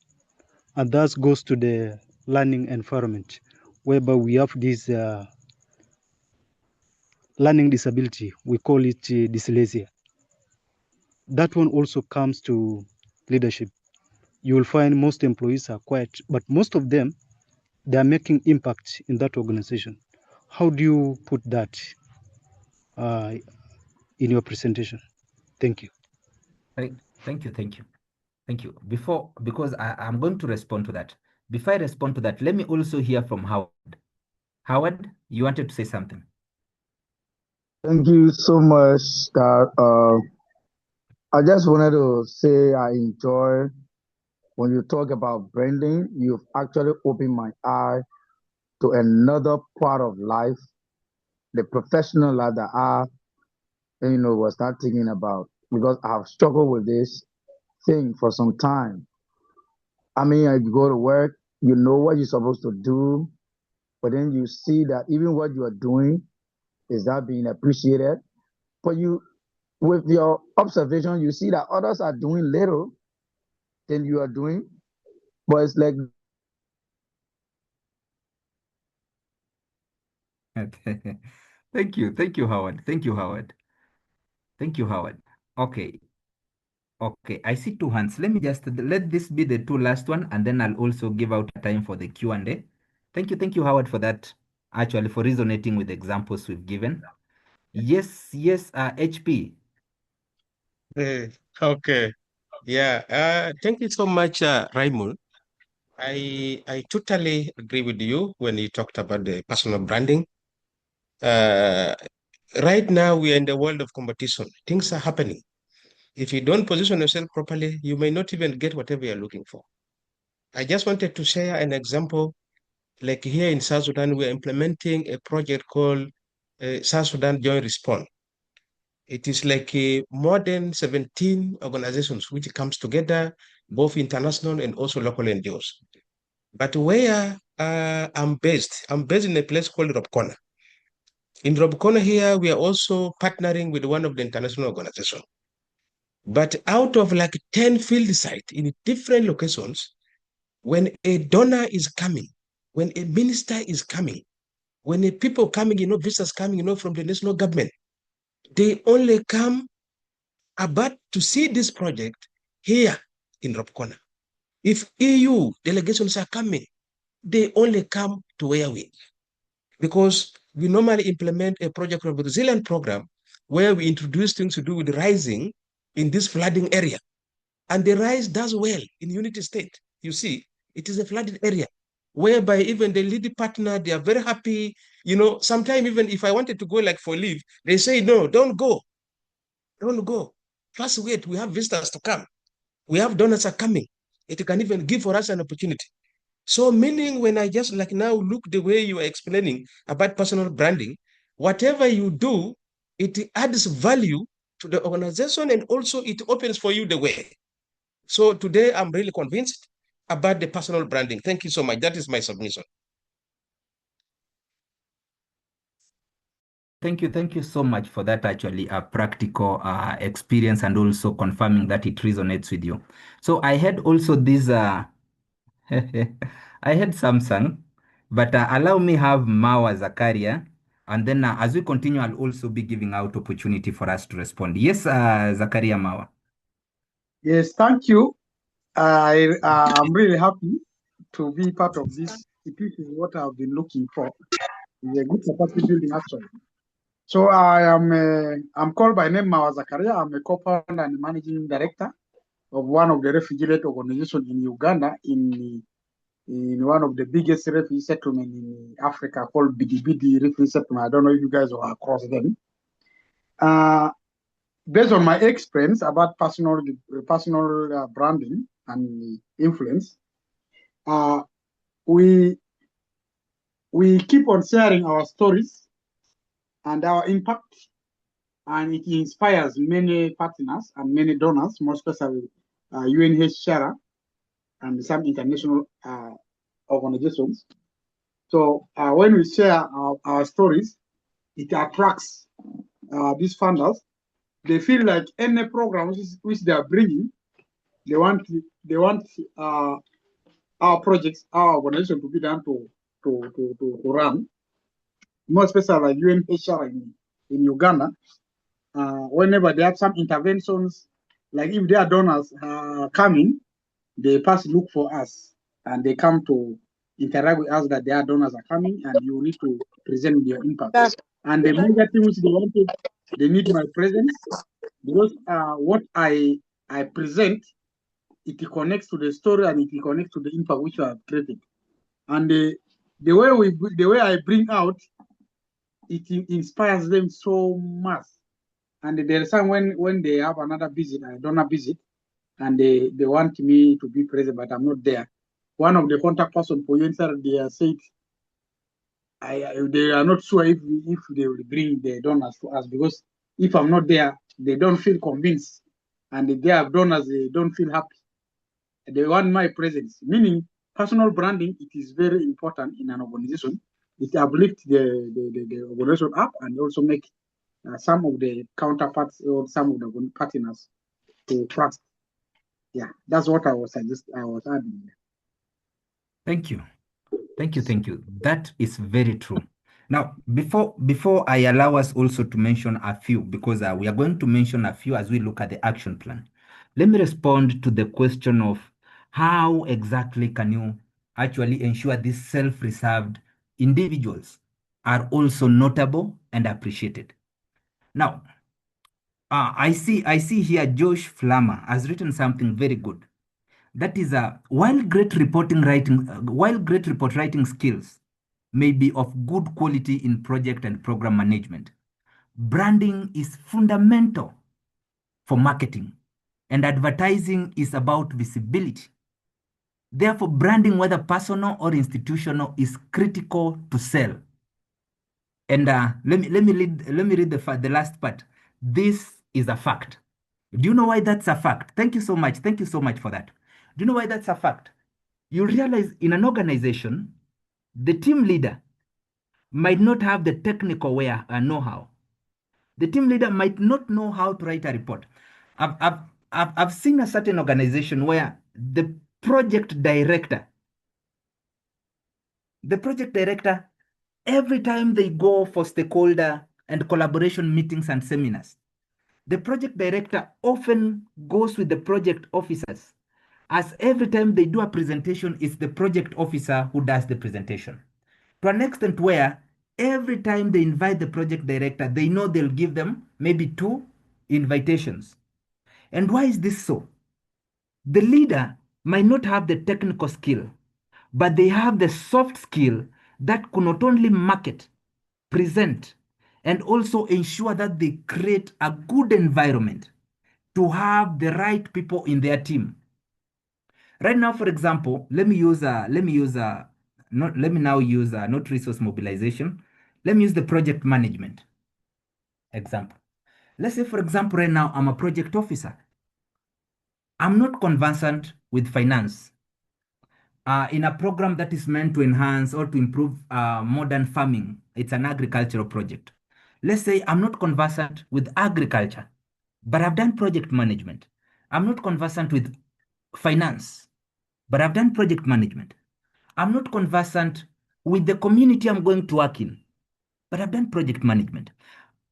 And that goes to the learning environment, whereby we have this learning disability, we call it dyslexia. That one also comes to leadership. You will find most employees are quiet, but most of them, they are making impact in that organization. How do you put that in your presentation? Thank you. Thank you. Because I'm going to respond to that. Before I respond to that, let me also hear from Howard. Howard, you wanted to say something. Thank you so much. I just wanted to say I enjoy when you talk about branding. You've actually opened my eye to another part of life, the professional life that I, was not thinking about because I have struggled with this thing for some time. I mean, you go to work, you know what you're supposed to do, but then you see that even what you are doing is not being appreciated. But with your observation, you see that others are doing little than you are doing, but it's like. Okay. Thank you, Howard. Okay. I see two hands. Let me just let this be the two last one, and then I'll also give out time for the Q&A. Thank you, Howard, for that. Actually, for resonating with the examples we've given. Yes, HP. Okay. Yeah. Thank you so much, Raymond. I totally agree with you when you talked about the personal branding. Right now, we are in the world of competition. Things are happening. If you don't position yourself properly, you may not even get whatever you're looking for. I just wanted to share an example. Like here in South Sudan, we're implementing a project called South Sudan Joint Response. It is like more than 17 organizations which comes together, both international and also local NGOs. But where I'm based in a place called Robcona. In Robcona here, we are also partnering with one of the international organizations. But out of like 10 field sites in different locations, when a donor is coming, when a minister is coming, when a people coming, visitors coming, from the national government, they only come about to see this project here in Robcona. If EU delegations are coming, they only come to where we. because we normally implement a project of a resilient program where we introduce things to do with rising in this flooding area. And the rise does well in Unity State. You see, it is a flooded area whereby even the lead partner, they are very happy. You know, sometimes even if I wanted to go like for leave, they say, no, don't go. Don't go. First wait, we have visitors to come. We have donors are coming. It can even give for us an opportunity. So meaning when I just like now look the way you are explaining about personal branding, whatever you do, it adds value to the organization and also it opens for you the way. So today I'm really convinced about the personal branding. Thank you so much. That is my submission. Thank you so much for that actually practical experience and also confirming that it resonates with you. So I had also this, I had Samsung, but allow me have Mawa Zakaria, and then as we continue, I'll also be giving out opportunity for us to respond. Yes, Zakaria Mawa. Yes, thank you. I'm really happy to be part of this. This is what I've been looking for. It's a good capacity building actually. So I'm called by name Mawa Zakaria. I'm a co-founder and managing director of one of the refugee-led organizations in Uganda in one of the biggest refugee settlements in Africa called Bidi Refugee Settlement. I don't know if you guys are across them. Based on my experience about personal branding and influence, we keep on sharing our stories and our impact, and it inspires many partners and many donors, more especially UNHCR and some international organizations. So when we share our stories, it attracts these funders. They feel like any program which they are bringing, they want our projects, our organization to be done to run. More especially like UNHCR in Uganda. Whenever they have some interventions, like if their donors are coming, they first look for us and they come to interact with us that their donors are coming and you need to present their impact. And the major thing which they wanted, they need my presence because what I present, it connects to the story and it connects to the impact which you have created. And the way I bring out, it inspires them so much. And there's some when they have another visit, a donor visit, and they want me to be present, but I'm not there. One of the contact person for UNHCR, they said they are not sure if they will bring the donors to us because if I'm not there, they don't feel convinced, and they have donors, they don't feel happy. They want my presence, meaning personal branding. It is very important in an organization. It uplifts the organization up and also make some of the counterparts or some of the partners to trust. Yeah, that's what I was adding. Thank you. That is very true. Now, before I allow us also to mention a few, because we are going to mention a few as we look at the action plan. Let me respond to the question of how exactly can you actually ensure these self-reserved individuals are also notable and appreciated. Now, I see here Josh Flammer has written something very good. That is, while great report writing skills may be of good quality in project and program management, branding is fundamental for marketing, and advertising is about visibility. Therefore, branding, whether personal or institutional, is critical to sell. And let me read the last part. This is a fact. Do you know why that's a fact? Thank you so much. Thank you so much for that. Do you know why that's a fact? You realize in an organization, the team leader might not have the technical know-how. The team leader might not know how to write a report. I've seen a certain organization where the project director, every time they go for stakeholder and collaboration meetings and seminars, the project director often goes with the project officers, as every time they do a presentation, it's the project officer who does the presentation. To an extent where Every time they invite the project director, they know they'll give them maybe 2 invitations. And why is this so? The leader might not have the technical skill, but they have the soft skill that could not only market, present, and also ensure that they create a good environment to have the right people in their team. Right now, for example, let me now use not resource mobilization. Let me use the project management example. Let's say, for example, right now I'm a project officer. I'm not conversant with finance. In a program that is meant to enhance or to improve modern farming, it's an agricultural project. Let's say I'm not conversant with agriculture, but I've done project management. I'm not conversant with finance, but I've done project management. I'm not conversant with the community I'm going to work in, but I've done project management.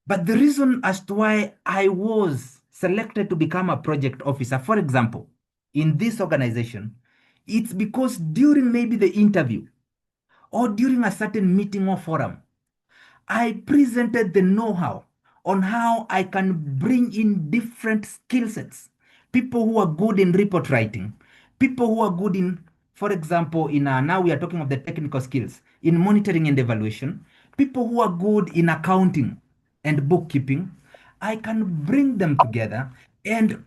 But the reason as to why I was selected to become a project officer, for example, in this organization, it's because during maybe the interview or during a certain meeting or forum, I presented the know-how on how I can bring in different skill sets. People who are good in report writing, people who are good in, for example, now we are talking of the technical skills, in monitoring and evaluation, people who are good in accounting and bookkeeping. I can bring them together and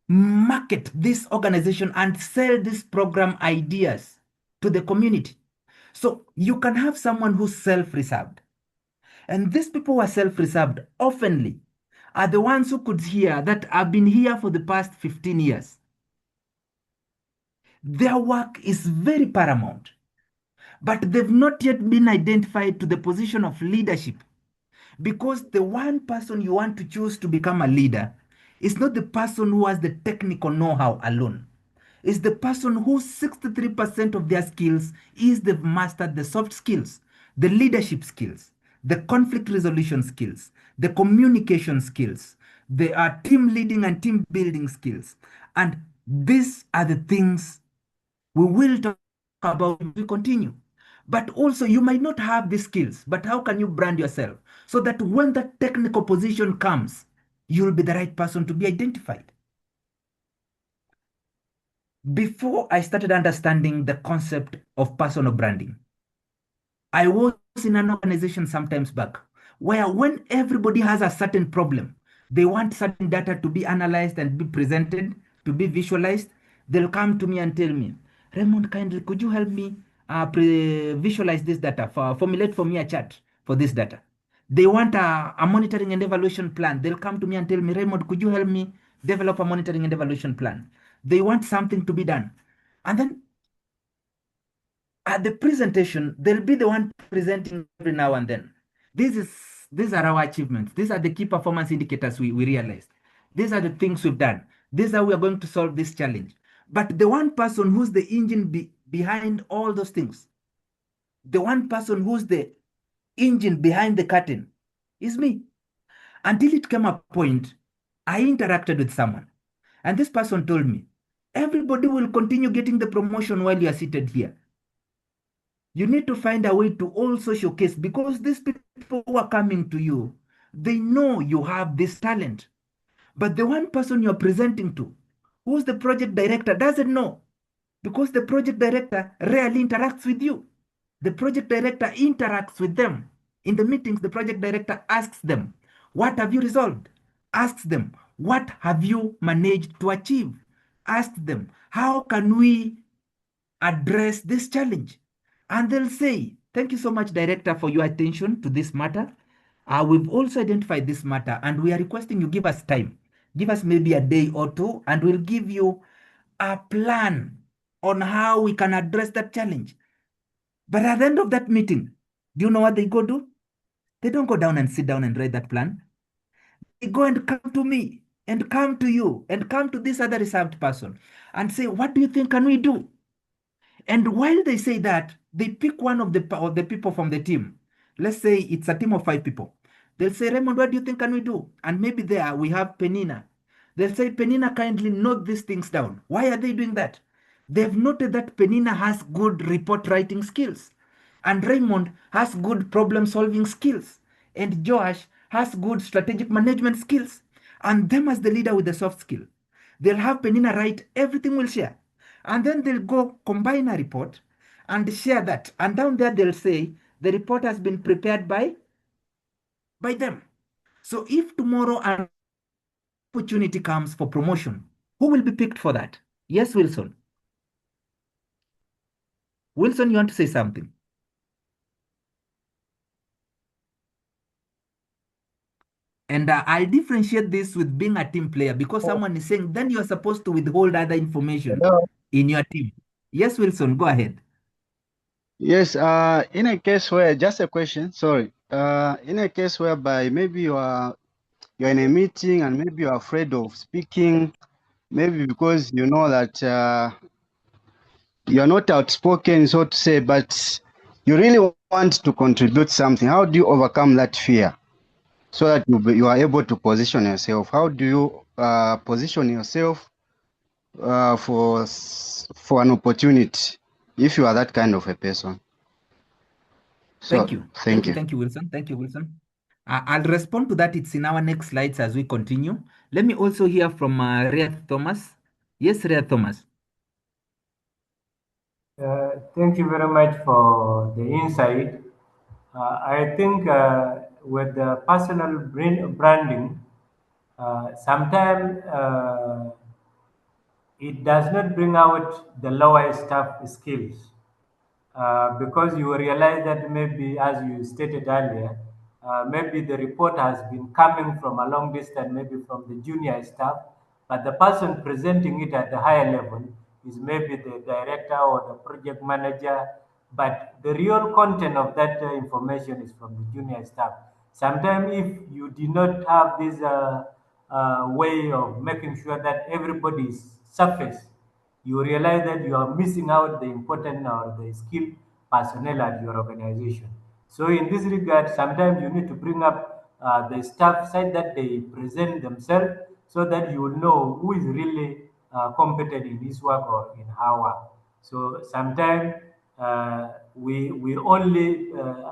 market this organization and sell this program ideas to the community. So you can have someone who's self-reserved. And these people who are self-reserved oftenly are the ones who could hear that I've been here for the past 15 years. Their work is very paramount, but they've not yet been identified to the position of leadership, because the one person you want to choose to become a leader is not the person who has the technical know-how alone. It's the person who 63% of their skills is they've mastered the soft skills, the leadership skills, the conflict resolution skills, the communication skills, the team leading and team building skills. And these are the things we will talk about if we continue. But also, you might not have the skills, but how can you brand yourself so that when the technical position comes, you'll be the right person to be identified? Before I started understanding the concept of personal branding, I was in an organization sometimes back where when everybody has a certain problem, they want certain data to be analyzed and be presented, to be visualized, they'll come to me and tell me, Raymond, kindly, could you help me visualize this data, formulate for me a chart for this data? They want a monitoring and evaluation plan. They'll come to me and tell me, Raymond, could you help me develop a monitoring and evaluation plan? They want something to be done. And then at the presentation, they'll be the one presenting every now and then. These are our achievements. These are the key performance indicators we realized. These are the things we've done. These are we are going to solve this challenge. But the one person who's the engine behind all those things, the one person who's the engine behind the curtain is me. Until it came a point, I interacted with someone, and this person told me, everybody will continue getting the promotion while you are seated here. You need to find a way to also showcase, because these people who are coming to you, they know you have this talent. But the one person you're presenting to, who's the project director, doesn't know, because the project director rarely interacts with you. The project director interacts with them. In the meetings, the project director asks them, what have you resolved? Asks them, what have you managed to achieve? Ask them, how can we address this challenge? And they'll say, thank you so much, Director, for your attention to this matter. We've also identified this matter, and we are requesting you give us time. Give us maybe a day or two, and we'll give you a plan on how we can address that challenge. But at the end of that meeting, do you know what they go do? They don't go down and sit down and write that plan. They go and come to me, and come to you, and come to this other reserved person and say, what do you think can we do? And while they say that, they pick one of the people from the team. Let's say it's a team of 5 people. They'll say, Raymond, what do you think can we do? And maybe there we have Penina. They'll say, Penina, kindly note these things down. Why are they doing that? They've noted that Penina has good report writing skills. And Raymond has good problem-solving skills. And Josh has good strategic management skills. And them as the leader with the soft skill. They'll have Penina write, everything will share. And then they'll go combine a report and share that. And down there they'll say, the report has been prepared by them. So if tomorrow an opportunity comes for promotion, who will be picked for that? Yes, Wilson. Wilson, you want to say something? And I differentiate this with being a team player because someone is saying then you're supposed to withhold other information in your team. Yes, Wilson, go ahead. Yes, in a case where, just a question, sorry. In a case whereby maybe you're in a meeting and maybe you're afraid of speaking, maybe because you know that you're not outspoken, so to say, but you really want to contribute something. How do you overcome that fear so that you are able to position yourself? How do you position yourself for an opportunity if you are that kind of a person? So, Thank you. Thank you. Thank you, Wilson. Thank you, Wilson. I'll respond to that. It's in our next slides as we continue. Let me also hear from Rhea Thomas. Yes, Rhea Thomas. Thank you very much for the insight. I think with the personal branding, sometimes it does not bring out the lower staff skills because you realize that maybe, as you stated earlier, maybe the report has been coming from a long distance, maybe from the junior staff, but the person presenting it at the higher level is maybe the director or the project manager, but the real content of that information is from the junior staff. Sometimes if you do not have this way of making sure that everybody is surface, you realize that you are missing out the important or the skilled personnel at your organization. So in this regard, sometimes you need to bring up the staff side that they present themselves so that you will know who is really competent in his work or in her work. So sometimes we only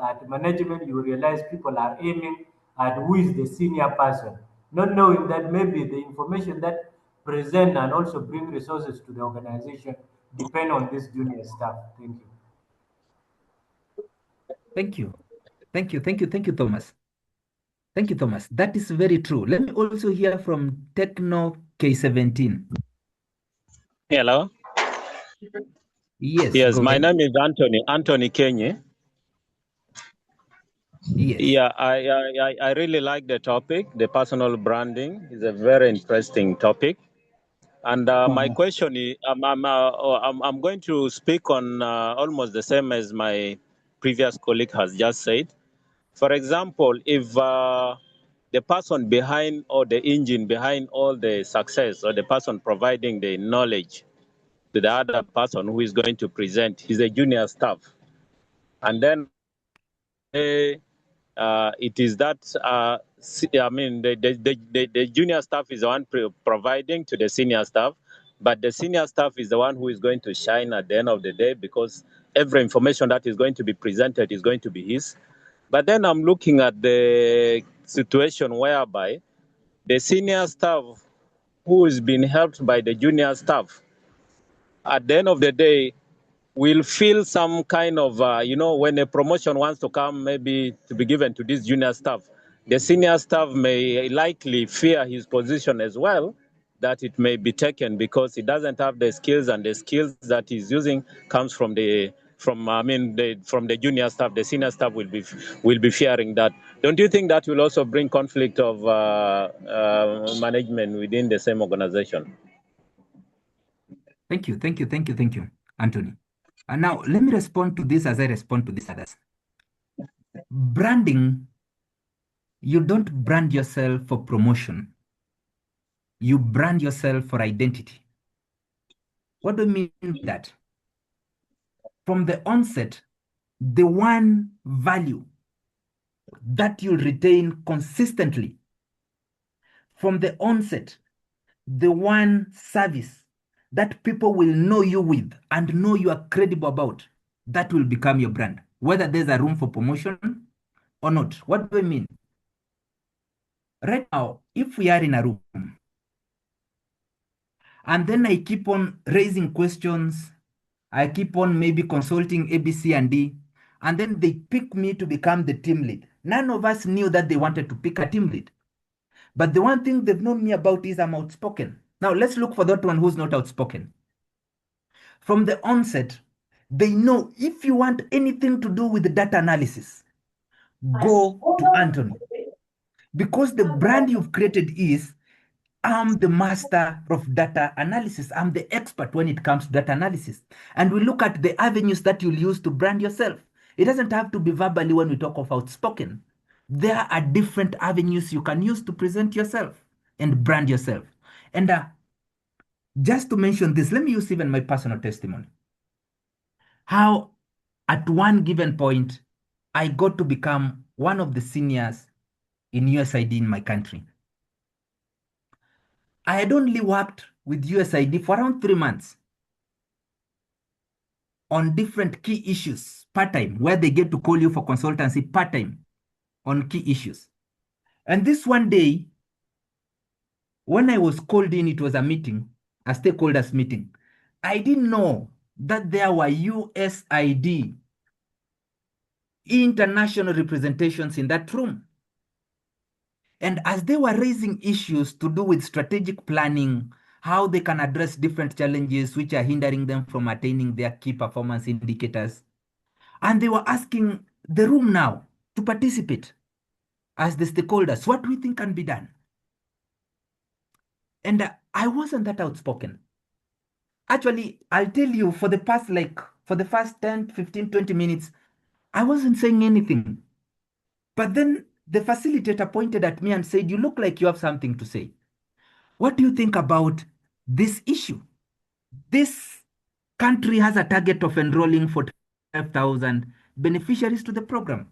at management you realize people are aiming at who is the senior person, not knowing that maybe the information that present and also bring resources to the organization depend on this junior staff. Thank you. Thank you. Thank you. Thank you. Thank you, Thomas. Thank you, Thomas. That is very true. Let me also hear from Techno K17. Hello. Yes, Yes, go my ahead. name is Anthony Kenye. Yes. Yeah, I really like the topic. The personal branding is a very interesting topic. And my question is, I'm going to speak on almost the same as my previous colleague has just said. For example, if the person behind or the engine behind all the success or the person providing the knowledge to the other person who is going to present is a junior staff, and then it is that I mean the junior staff is the one providing to the senior staff, but the senior staff is the one who is going to shine at the end of the day because every information that is going to be presented is going to be his. But then I'm looking at the situation whereby the senior staff who is being helped by the junior staff, at the end of the day, will feel some kind of, when a promotion wants to come, maybe to be given to this junior staff, the senior staff may likely fear his position as well, that it may be taken because he doesn't have the skills, and the skills that he's using comes from the junior staff. The senior staff will be fearing that. Don't you think that will also bring conflict of management within the same organization? Thank you, Anthony. And now let me respond to this as I respond to these others. Branding, you don't brand yourself for promotion. You brand yourself for identity. What do I mean by that? From the onset, the one value that you'll retain consistently. From the onset, the one service that people will know you with and know you are credible about, that will become your brand. whether there's a room for promotion or not. What do I mean? Right now, if we are in a room and then I keep on raising questions, I keep on maybe consulting A, B, C, and D, and then they pick me to become the team lead. None of us knew that they wanted to pick a team lead. But the one thing they've known me about is I'm outspoken. Now, let's look for that one who's not outspoken. From the onset, they know if you want anything to do with the data analysis, go to Anthony. Because the brand you've created is, I'm the master of data analysis. I'm the expert when it comes to data analysis. And we look at the avenues that you'll use to brand yourself. It doesn't have to be verbally when we talk of outspoken. There are different avenues you can use to present yourself and brand yourself. And just to mention this, let me use even my personal testimony. How at one given point, I got to become one of the seniors in USID in my country. I had only worked with USID for around 3 months on different key issues, part-time, where they get to call you for consultancy part-time on key issues. And this one day, when I was called in, it was a meeting, a stakeholders meeting. I didn't know that there were USID international representations in that room. And as they were raising issues to do with strategic planning, how they can address different challenges which are hindering them from attaining their key performance indicators, and they were asking the room now to participate as the stakeholders, what do we think can be done? And I wasn't that outspoken. Actually, I'll tell you, for the first 10, 15, 20 minutes, I wasn't saying anything. But then the facilitator pointed at me and said, you look like you have something to say. What do you think about this issue? This country has a target of enrolling 45,000 beneficiaries to the program.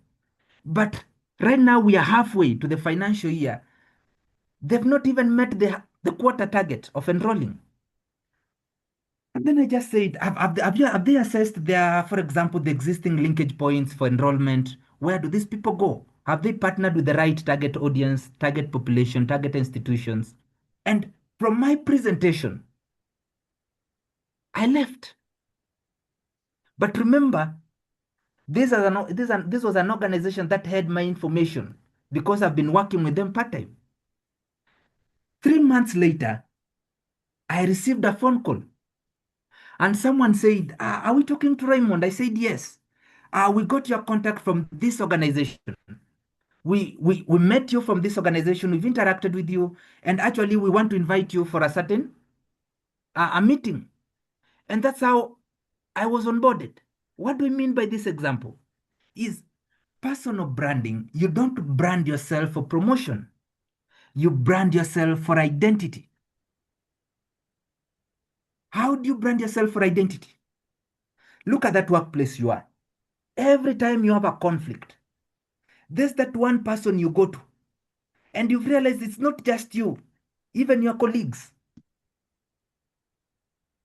But right now we are halfway to the financial year. They've not even met the quarter target of enrolling. And then I just said, have they assessed their, for example, the existing linkage points for enrollment? Where do these people go? Have they partnered with the right target audience, target population, target institutions? And from my presentation, I left. But remember, this was an organization that had my information because I've been working with them part-time. 3 months later, I received a phone call. And someone said, are we talking to Raymond? I said, yes. We got your contact from this organization. We met you from this organization. We've interacted with you. And actually, we want to invite you for a certain a meeting. And that's how I was onboarded. What do we mean by this example? Is personal branding. You don't brand yourself for promotion. You brand yourself for identity. How do you brand yourself for identity? Look at that workplace you are. Every time you have a conflict, there's that one person you go to, and you've realized it's not just you, even your colleagues.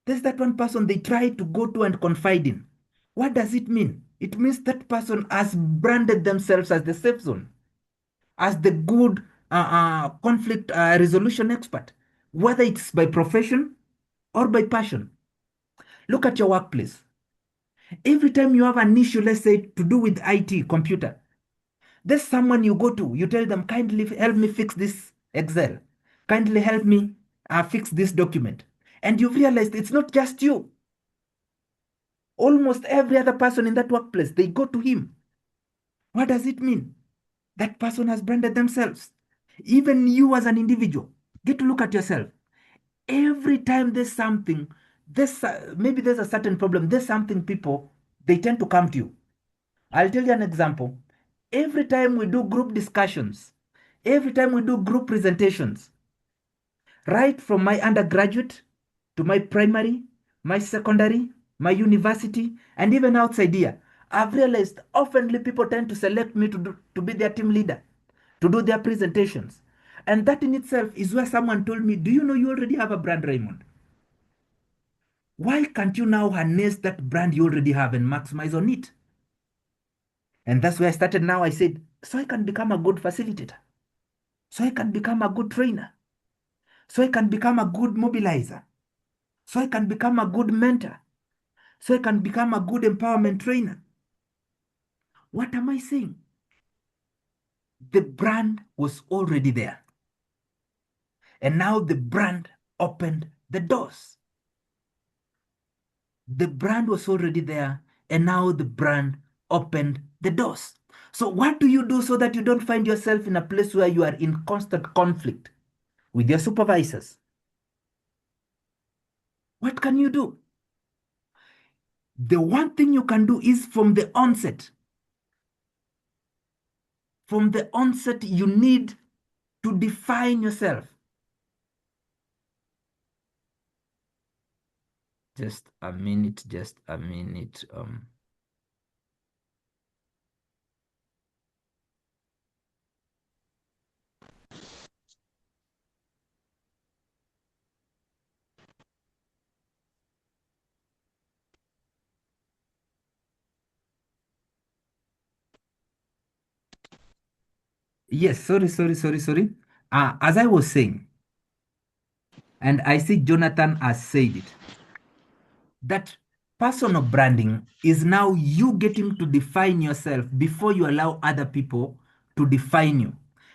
There's that one person they try to go to and confide in. What does it mean? It means that person has branded themselves as the safe zone, as the good conflict resolution expert, whether it's by profession or by passion. Look at your workplace. Every time you have an issue, let's say to do with IT, computer, there's someone you go to, you tell them, kindly help me fix this Excel. Kindly help me fix this document. And you've realized it's not just you. Almost every other person in that workplace, they go to him. What does it mean? That person has branded themselves. Even you as an individual, get to look at yourself. Every time there's something, maybe there's a certain problem, there's something people, they tend to come to you. I'll tell you an example. Every time we do group discussions, every time we do group presentations, right from my undergraduate to my primary, my secondary, my university, and even outside here, I've realized oftenly people tend to select me to be their team leader, to do their presentations. And that in itself is where someone told me, do you know you already have a brand, Raymond? Why can't you now harness that brand you already have and maximize on it? And that's where I started now. I said, so I can become a good facilitator. So I can become a good trainer. So I can become a good mobilizer. So I can become a good mentor. So I can become a good empowerment trainer. What am I saying? The brand was already there. And now the brand opened the doors. The brand was already there, and now the brand opened the doors. So what do you do so that you don't find yourself in a place where you are in constant conflict with your supervisors? What can you do? The one thing you can do is from the onset. From the onset, you need to define yourself. Just a minute, just a minute. Yes, sorry. As I was saying, and I see Jonathan has said it, that personal branding is now you getting to define yourself before you allow other people to define you.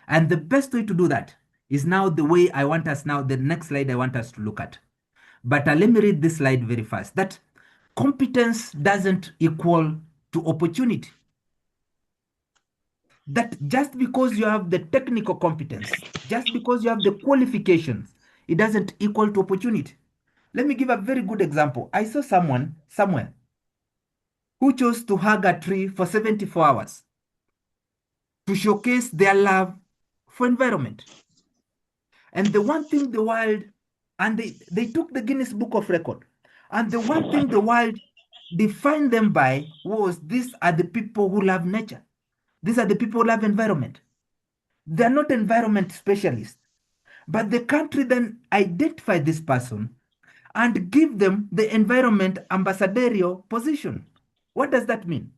And the best way to do that is now the way I want us now, the next slide I want us to look at. But let me read this slide very fast. That competence doesn't equal to opportunity. That just because you have the technical competence, just because you have the qualifications, it doesn't equal to opportunity. Let me give a very good example. I saw someone somewhere who chose to hug a tree for 74 hours to showcase their love for environment. And the one thing the world, and they took the Guinness Book of Record, and the one thing the world defined them by was these are the people who love nature. These are the people who love environment. They're not environment specialists, but the country then identified this person and give them the environment ambassadorial position. What does that mean?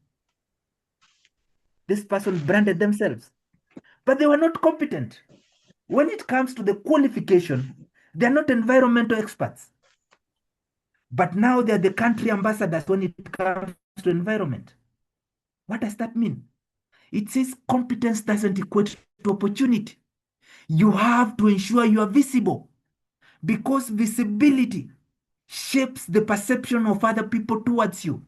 This person branded themselves, but they were not competent. When it comes to the qualification, they're not environmental experts. But now they're the country ambassadors when it comes to environment. What does that mean? It says competence doesn't equate to opportunity. You have to ensure you are visible, because visibility shapes the perception of other people towards you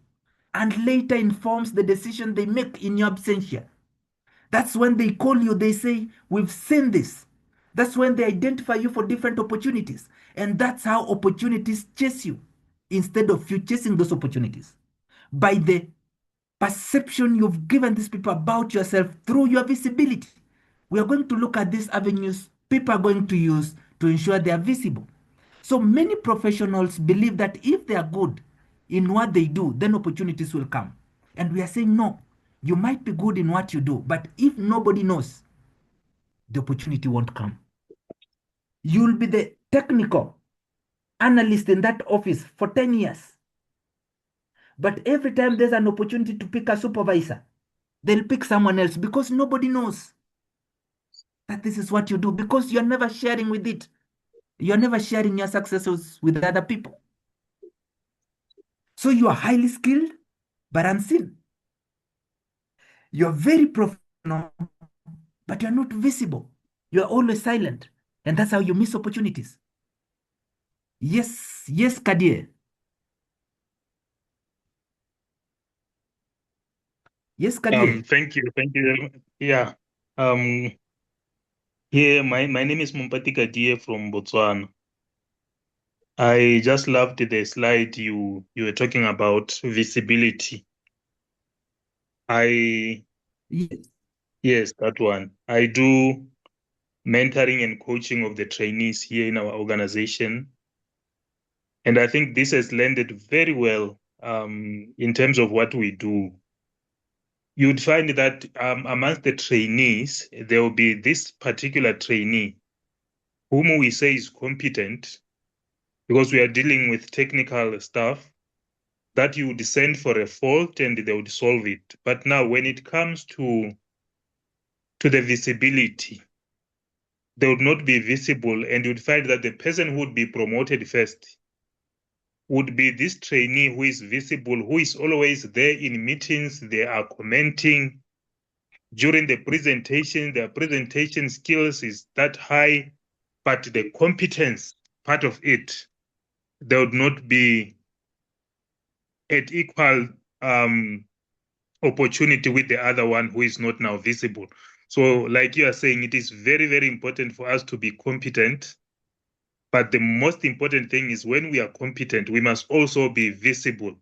and later informs the decision they make in your absentia. That's when they call you, they say, we've seen this. That's when they identify you for different opportunities. And that's how opportunities chase you instead of you chasing those opportunities. By the perception you've given these people about yourself through your visibility. We are going to look at these avenues people are going to use to ensure they are visible. So many professionals believe that if they are good in what they do, then opportunities will come. And we are saying, no, you might be good in what you do, but if nobody knows, the opportunity won't come. You'll be the technical analyst in that office for 10 years. But every time there's an opportunity to pick a supervisor, they'll pick someone else because nobody knows that this is what you do, because you're never sharing with it. You're never sharing your successes with other people. So you are highly skilled, but unseen. You're very professional, but you're not visible. You're always silent. And that's how you miss opportunities. Yes, Kadir. Yes, Kadir. Thank you. Yeah. Here, my name is Mumpati Kadir from Botswana. I just loved the slide you were talking about visibility. Yes, that one. I do mentoring and coaching of the trainees here in our organization. And I think this has landed very well in terms of what we do. You'd find that amongst the trainees, there will be this particular trainee whom we say is competent because we are dealing with technical stuff. that you would send for a fault and they would solve it. But now when it comes to the visibility, they would not be visible, and you'd find that the person who would be promoted first would be this trainee who is visible, who is always there in meetings. They are commenting during the presentation. Their presentation skills is that high, but the competence part of it, they would not be at equal opportunity with the other one who is not now visible. So like you are saying, it is very, very important for us to be competent. But the most important thing is when we are competent, we must also be visible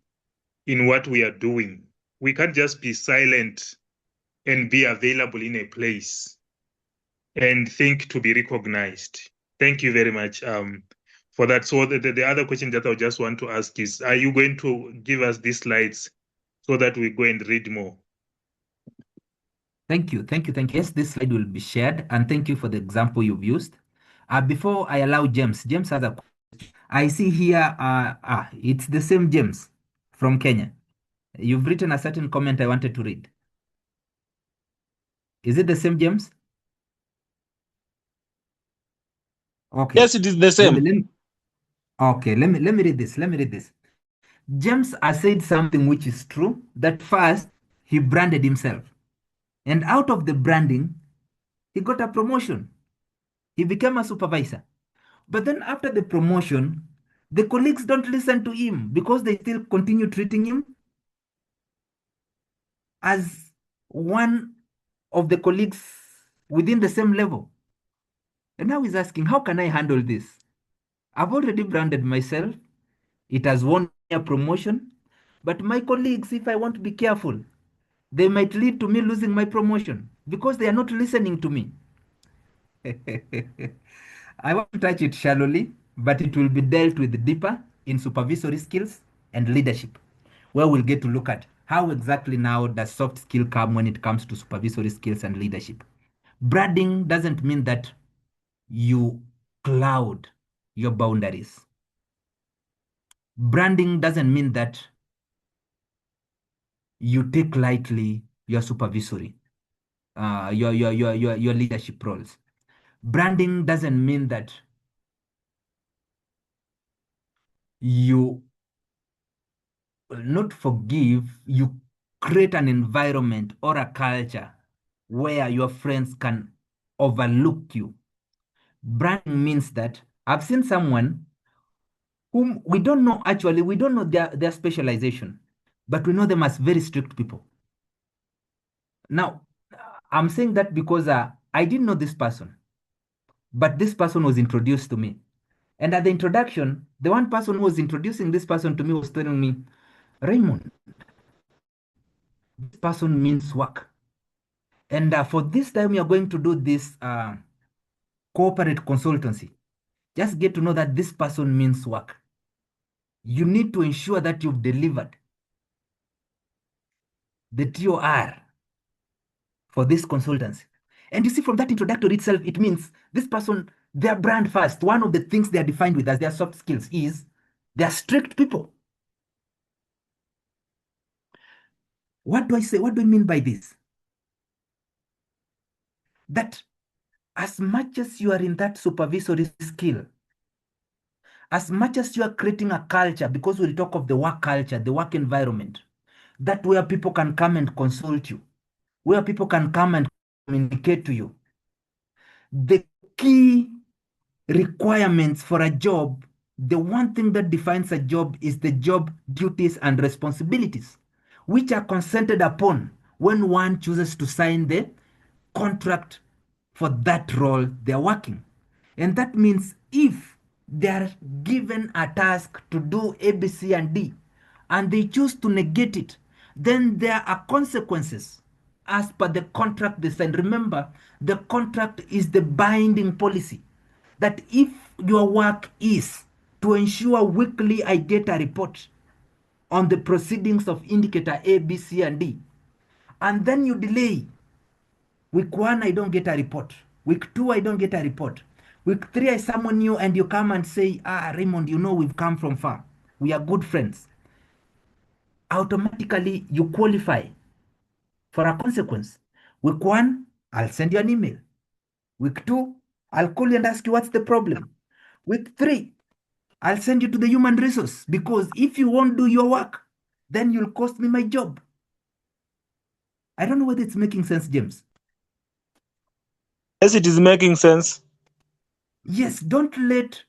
in what we are doing. We can't just be silent and be available in a place and think to be recognized. Thank you very much for that. So the other question that I just want to ask is, are you going to give us these slides so that we go and read more? Thank you. Yes, this slide will be shared, and thank you for the example you've used. Before I allow James has a question. I see here, it's the same James from Kenya. You've written a certain comment I wanted to read. Is it the same, James? Okay. Yes, it is the same. Okay, let me read this. James has said something which is true, that first he branded himself. And out of the branding, he got a promotion. He became a supervisor. But then after the promotion, the colleagues don't listen to him because they still continue treating him as one of the colleagues within the same level. And now he's asking, how can I handle this? I've already branded myself. It has won me a promotion. But my colleagues, if I want to be careful, they might lead to me losing my promotion because they are not listening to me. I want to touch it shallowly, but it will be dealt with deeper in supervisory skills and leadership, where we'll get to look at how exactly now does soft skill come when it comes to supervisory skills and leadership. Branding doesn't mean that you cloud your boundaries. Branding doesn't mean that you take lightly your supervisory, your leadership roles. Branding doesn't mean that you will not forgive, you create an environment or a culture where your friends can overlook you. Branding means that I've seen someone whom we don't know, actually, we don't know their specialization, but we know them as very strict people. Now, I'm saying that because I didn't know this person, but this person was introduced to me. And at the introduction, the one person who was introducing this person to me was telling me, Raymond, this person means work. And for this time, you're going to do this corporate consultancy. Just get to know that this person means work. You need to ensure that you've delivered the TOR for this consultancy. And you see, from that introductory itself, it means this person, their brand first, one of the things they are defined with as their soft skills is they are strict people. What do I say? What do I mean by this? That as much as you are in that supervisory skill, as much as you are creating a culture, because we'll talk of the work culture, the work environment, that where people can come and consult you, where people can come and communicate to you. The key requirements for a job, the one thing that defines a job is the job duties and responsibilities, which are consented upon when one chooses to sign the contract for that role they're working. And that means if they're given a task to do A, B, C, and D, and they choose to negate it, then there are consequences as per the contract they signed. Remember, the contract is the binding policy that if your work is to ensure weekly I get a report on the proceedings of indicator A, B, C, and D, and then you delay, week 1 I don't get a report, week 2 I don't get a report, week 3 I summon you and you come and say, Raymond, you know we've come from far, we are good friends, automatically you qualify for a consequence. Week 1, I'll send you an email. Week 2, I'll call you and ask you what's the problem. Week 3, I'll send you to the human resource, because if you won't do your work, then you'll cost me my job. I don't know whether it's making sense, James. Yes, it is making sense. Yes, don't let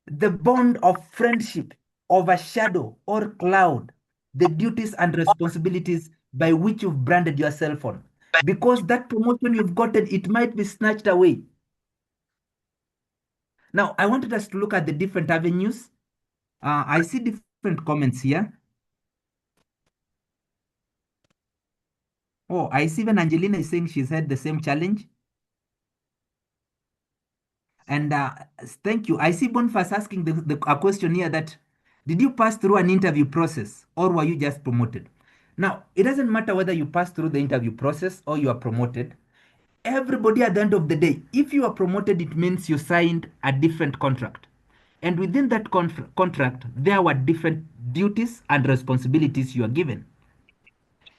the bond of friendship overshadow or cloud the duties and responsibilities by which you've branded yourself on. Because that promotion you've gotten, it might be snatched away. Now, I wanted us to look at the different avenues. I see different comments here. Oh, I see even Angelina is saying she's had the same challenge. And thank you. I see Boniface asking a question here that, did you pass through an interview process or were you just promoted? Now, it doesn't matter whether you pass through the interview process or you are promoted. Everybody at the end of the day, if you are promoted, it means you signed a different contract. And within that contract, there were different duties and responsibilities you are given.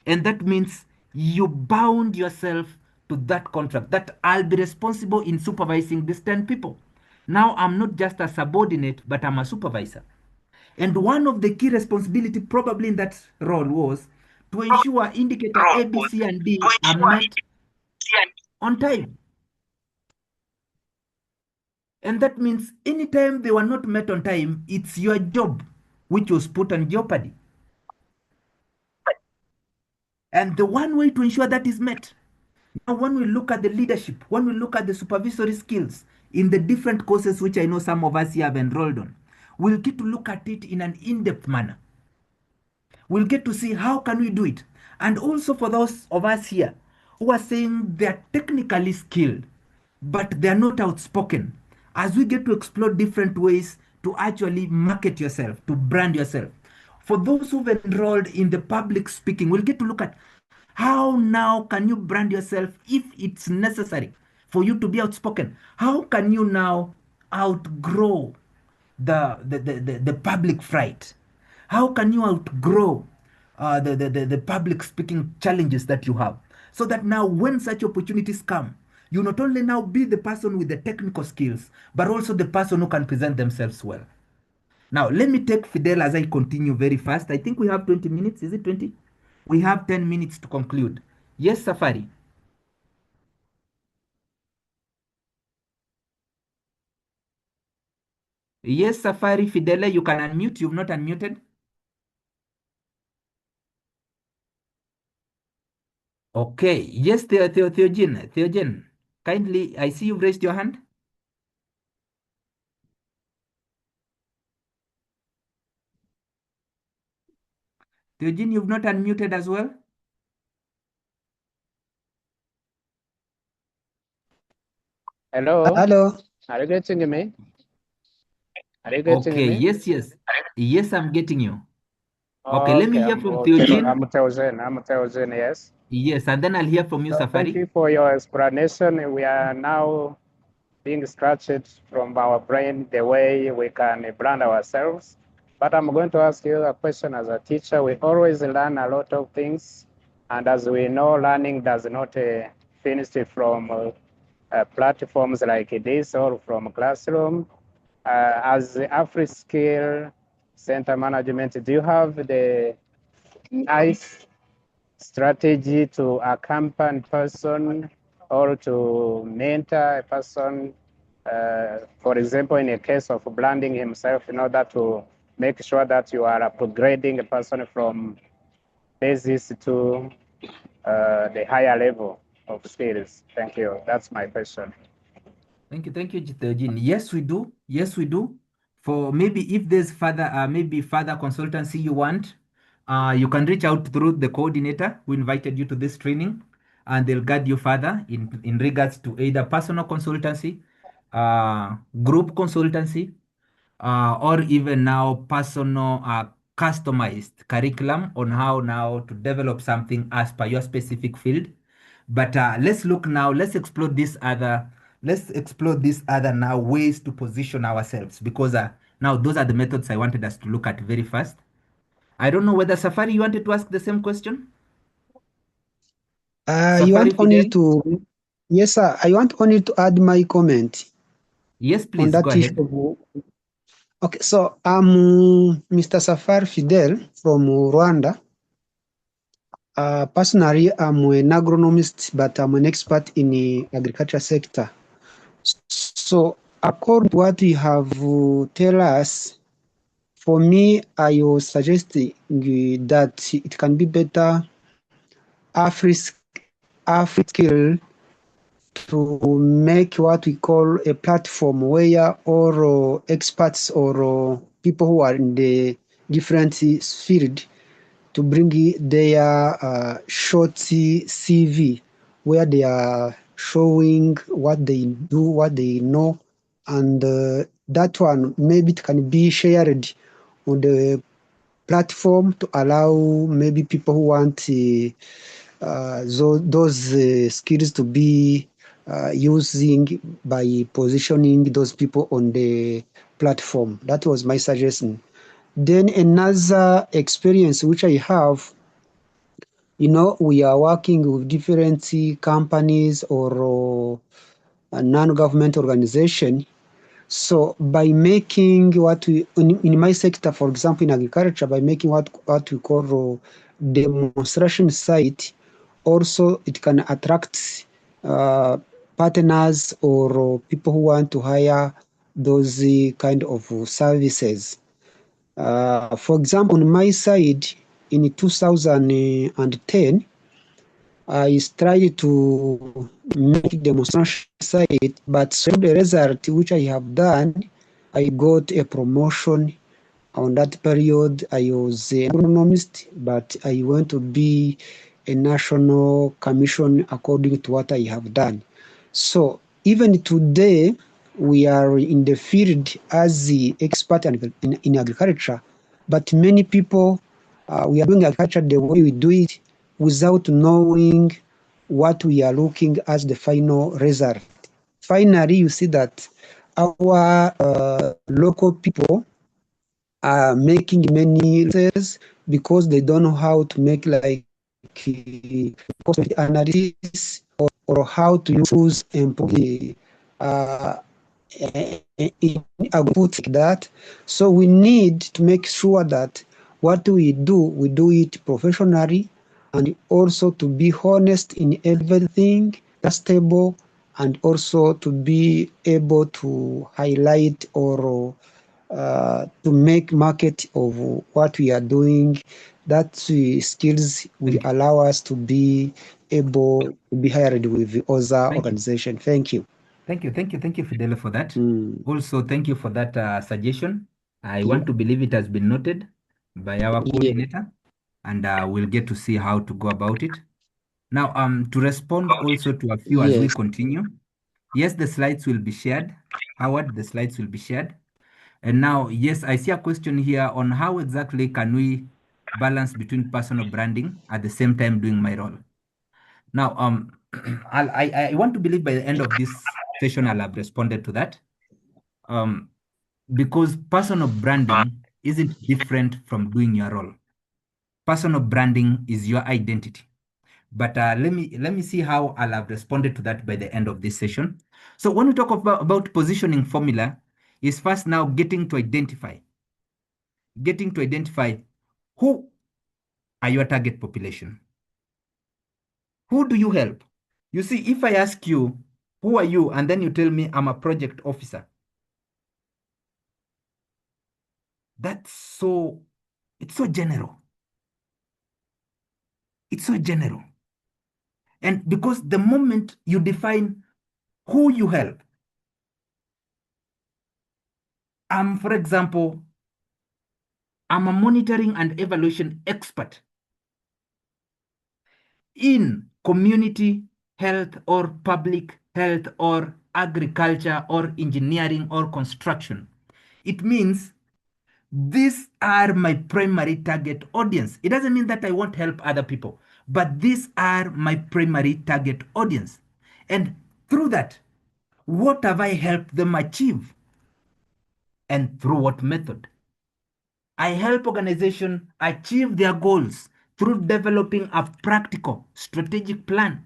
And that means you bound yourself to that contract, that I'll be responsible in supervising these 10 people. Now I'm not just a subordinate, but I'm a supervisor. And one of the key responsibility probably in that role was to ensure indicator A, B, C, and D are met on time. And that means anytime they were not met on time, it's your job which was put on jeopardy. And the one way to ensure that is met. Now, when we look at the leadership, when we look at the supervisory skills in the different courses which I know some of us here have enrolled on, we'll get to look at it in an in-depth manner. We'll get to see how can we do it. And also for those of us here who are saying they're technically skilled, but they're not outspoken, as we get to explore different ways to actually market yourself, to brand yourself. For those who've enrolled in the public speaking, we'll get to look at how now can you brand yourself if it's necessary for you to be outspoken? How can you now outgrow the public fright? How can you outgrow the public speaking challenges that you have? So that now when such opportunities come, you not only now be the person with the technical skills, but also the person who can present themselves well. Now, let me take Fidel as I continue very fast. I think we have 20 minutes. Is it 20? We have 10 minutes to conclude. Yes, Safari. Yes, Safari. Fidele, you can unmute. You've not unmuted. Okay. Yes, Theogene. Theogene, kindly, I see you've raised your hand. Theogene, you've not unmuted as well. Hello. Hello. Are you getting me? Are you getting Okay. me? Yes, yes. Yes, I'm getting you. Okay, let me Okay, hear from okay. Theogene. I'm Teogen, yes. Yes, and then I'll hear from you, So thank Safari. you for your explanation. We are now being scratched from our brain the way we can brand ourselves. But I'm going to ask you a question as a teacher. We always learn a lot of things. And as we know, learning does not finish from platforms like this or from classroom. As the Afriskill Center management, do you have the nice strategy to accompany person or to mentor a person, for example, in a case of branding himself, in order to make sure that you are upgrading a person from basis to the higher level of skills? Thank you. That's my question. Thank you, Theogene. Yes, we do. Yes, we do. For maybe if there's maybe further consultancy you want, you can reach out through the coordinator who invited you to this training, and they'll guide you further in regards to either personal consultancy, group consultancy, or even now personal customized curriculum on how now to develop something as per your specific field. But let's look now, let's explore these other now ways to position ourselves, because now those are the methods I wanted us to look at very fast. I don't know whether Safari, you wanted to ask the same question? You Safari want only Fidel? to, yes, sir. I want only to add my comment. Yes, On please, that go issue. ahead. Okay, so I'm Mr. Safari Fidel from Rwanda. Personally, I'm an agronomist, but I'm an expert in the agriculture sector. So, according to what you have tell us, for me, I was suggesting that it can be better Afriskill to make what we call a platform where all experts or people who are in the different field to bring their short CV where they are showing what they do, what they know, and that one maybe it can be shared on the platform to allow maybe people who want those skills to be using by positioning those people on the platform. That was my suggestion. Then another experience which I have, we are working with different companies or non-government organization. So by making what we, in my sector, for example, in agriculture, by making what we call demonstration site, also it can attract partners or people who want to hire those kind of services. For example, on my side, in 2010, I tried to make demonstration site, but so the result which I have done, I got a promotion. On that period, I was an agronomist, but I want to be a national commission according to what I have done. So even today, we are in the field as the expert in agriculture, but many people, we are doing agriculture the way we do it without knowing what we are looking as the final result. Finally, you see that our local people are making many losses because they don't know how to make like cost analysis or how to use employee in output like that. So we need to make sure that what we do it professionally and also to be honest in everything that's stable and also to be able to highlight or to make market of what we are doing. That skills will allow us to be able to be hired with the other organization. Thank you. Thank you, Fidele, for that. Also, thank you for that suggestion. I want to believe it has been noted by our coordinator, and we'll get to see how to go about it. Now, to respond also to a few as we continue. Yes, the slides will be shared. Howard, the slides will be shared. And now, yes, I see a question here on how exactly can we balance between personal branding at the same time doing my role. Now, I want to believe by the end of this session, I'll have responded to that. Because personal branding isn't different from doing your role. Personal branding is your identity. But let me see how I'll have responded to that by the end of this session. So when we talk about positioning formula, is first now getting to identify who are your target population. Who do you help? You see, if I ask you, who are you? And then you tell me I'm a project officer. It's so general. It's so general. And because the moment you define who you help, for example, I'm a monitoring and evaluation expert in community health or public health or agriculture or engineering or construction. It means these are my primary target audience. It doesn't mean that I won't help other people, but these are my primary target audience. And through that, what have I helped them achieve? And through what method? I help organizations achieve their goals through developing a practical strategic plan,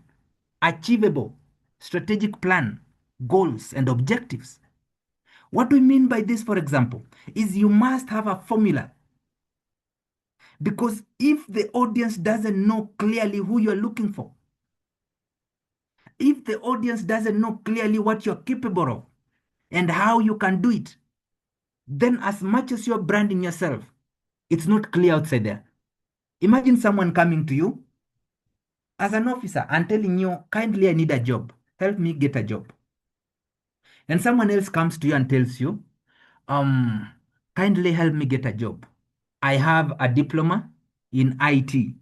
achievable strategic plan, goals and objectives. What we mean by this, for example, is you must have a formula. Because if the audience doesn't know clearly who you're looking for, if the audience doesn't know clearly what you're capable of and how you can do it, then as much as you're branding yourself, it's not clear outside there. Imagine someone coming to you as an officer and telling you, kindly, I need a job. Help me get a job. And someone else comes to you and tells you, kindly help me get a job. I have a diploma in IT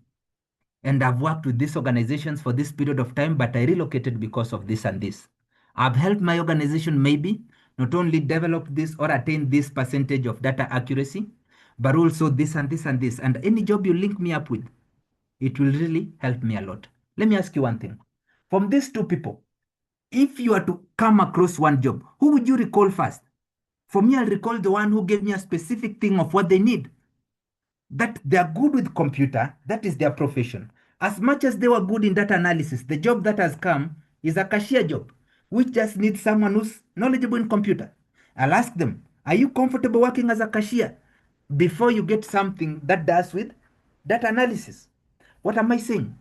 and I've worked with these organizations for this period of time, but I relocated because of this and this. I've helped my organization maybe not only develop this or attain this percentage of data accuracy, but also this and this and this. And any job you link me up with, it will really help me a lot. Let me ask you one thing. From these two people, if you are to come across one job, who would you recall first? For me, I'll recall the one who gave me a specific thing of what they need. That they are good with computer, that is their profession. As much as they were good in data analysis, the job that has come is a cashier job, which just needs someone who's knowledgeable in computer. I'll ask them, are you comfortable working as a cashier? Before you get something that does with data analysis. What am I saying?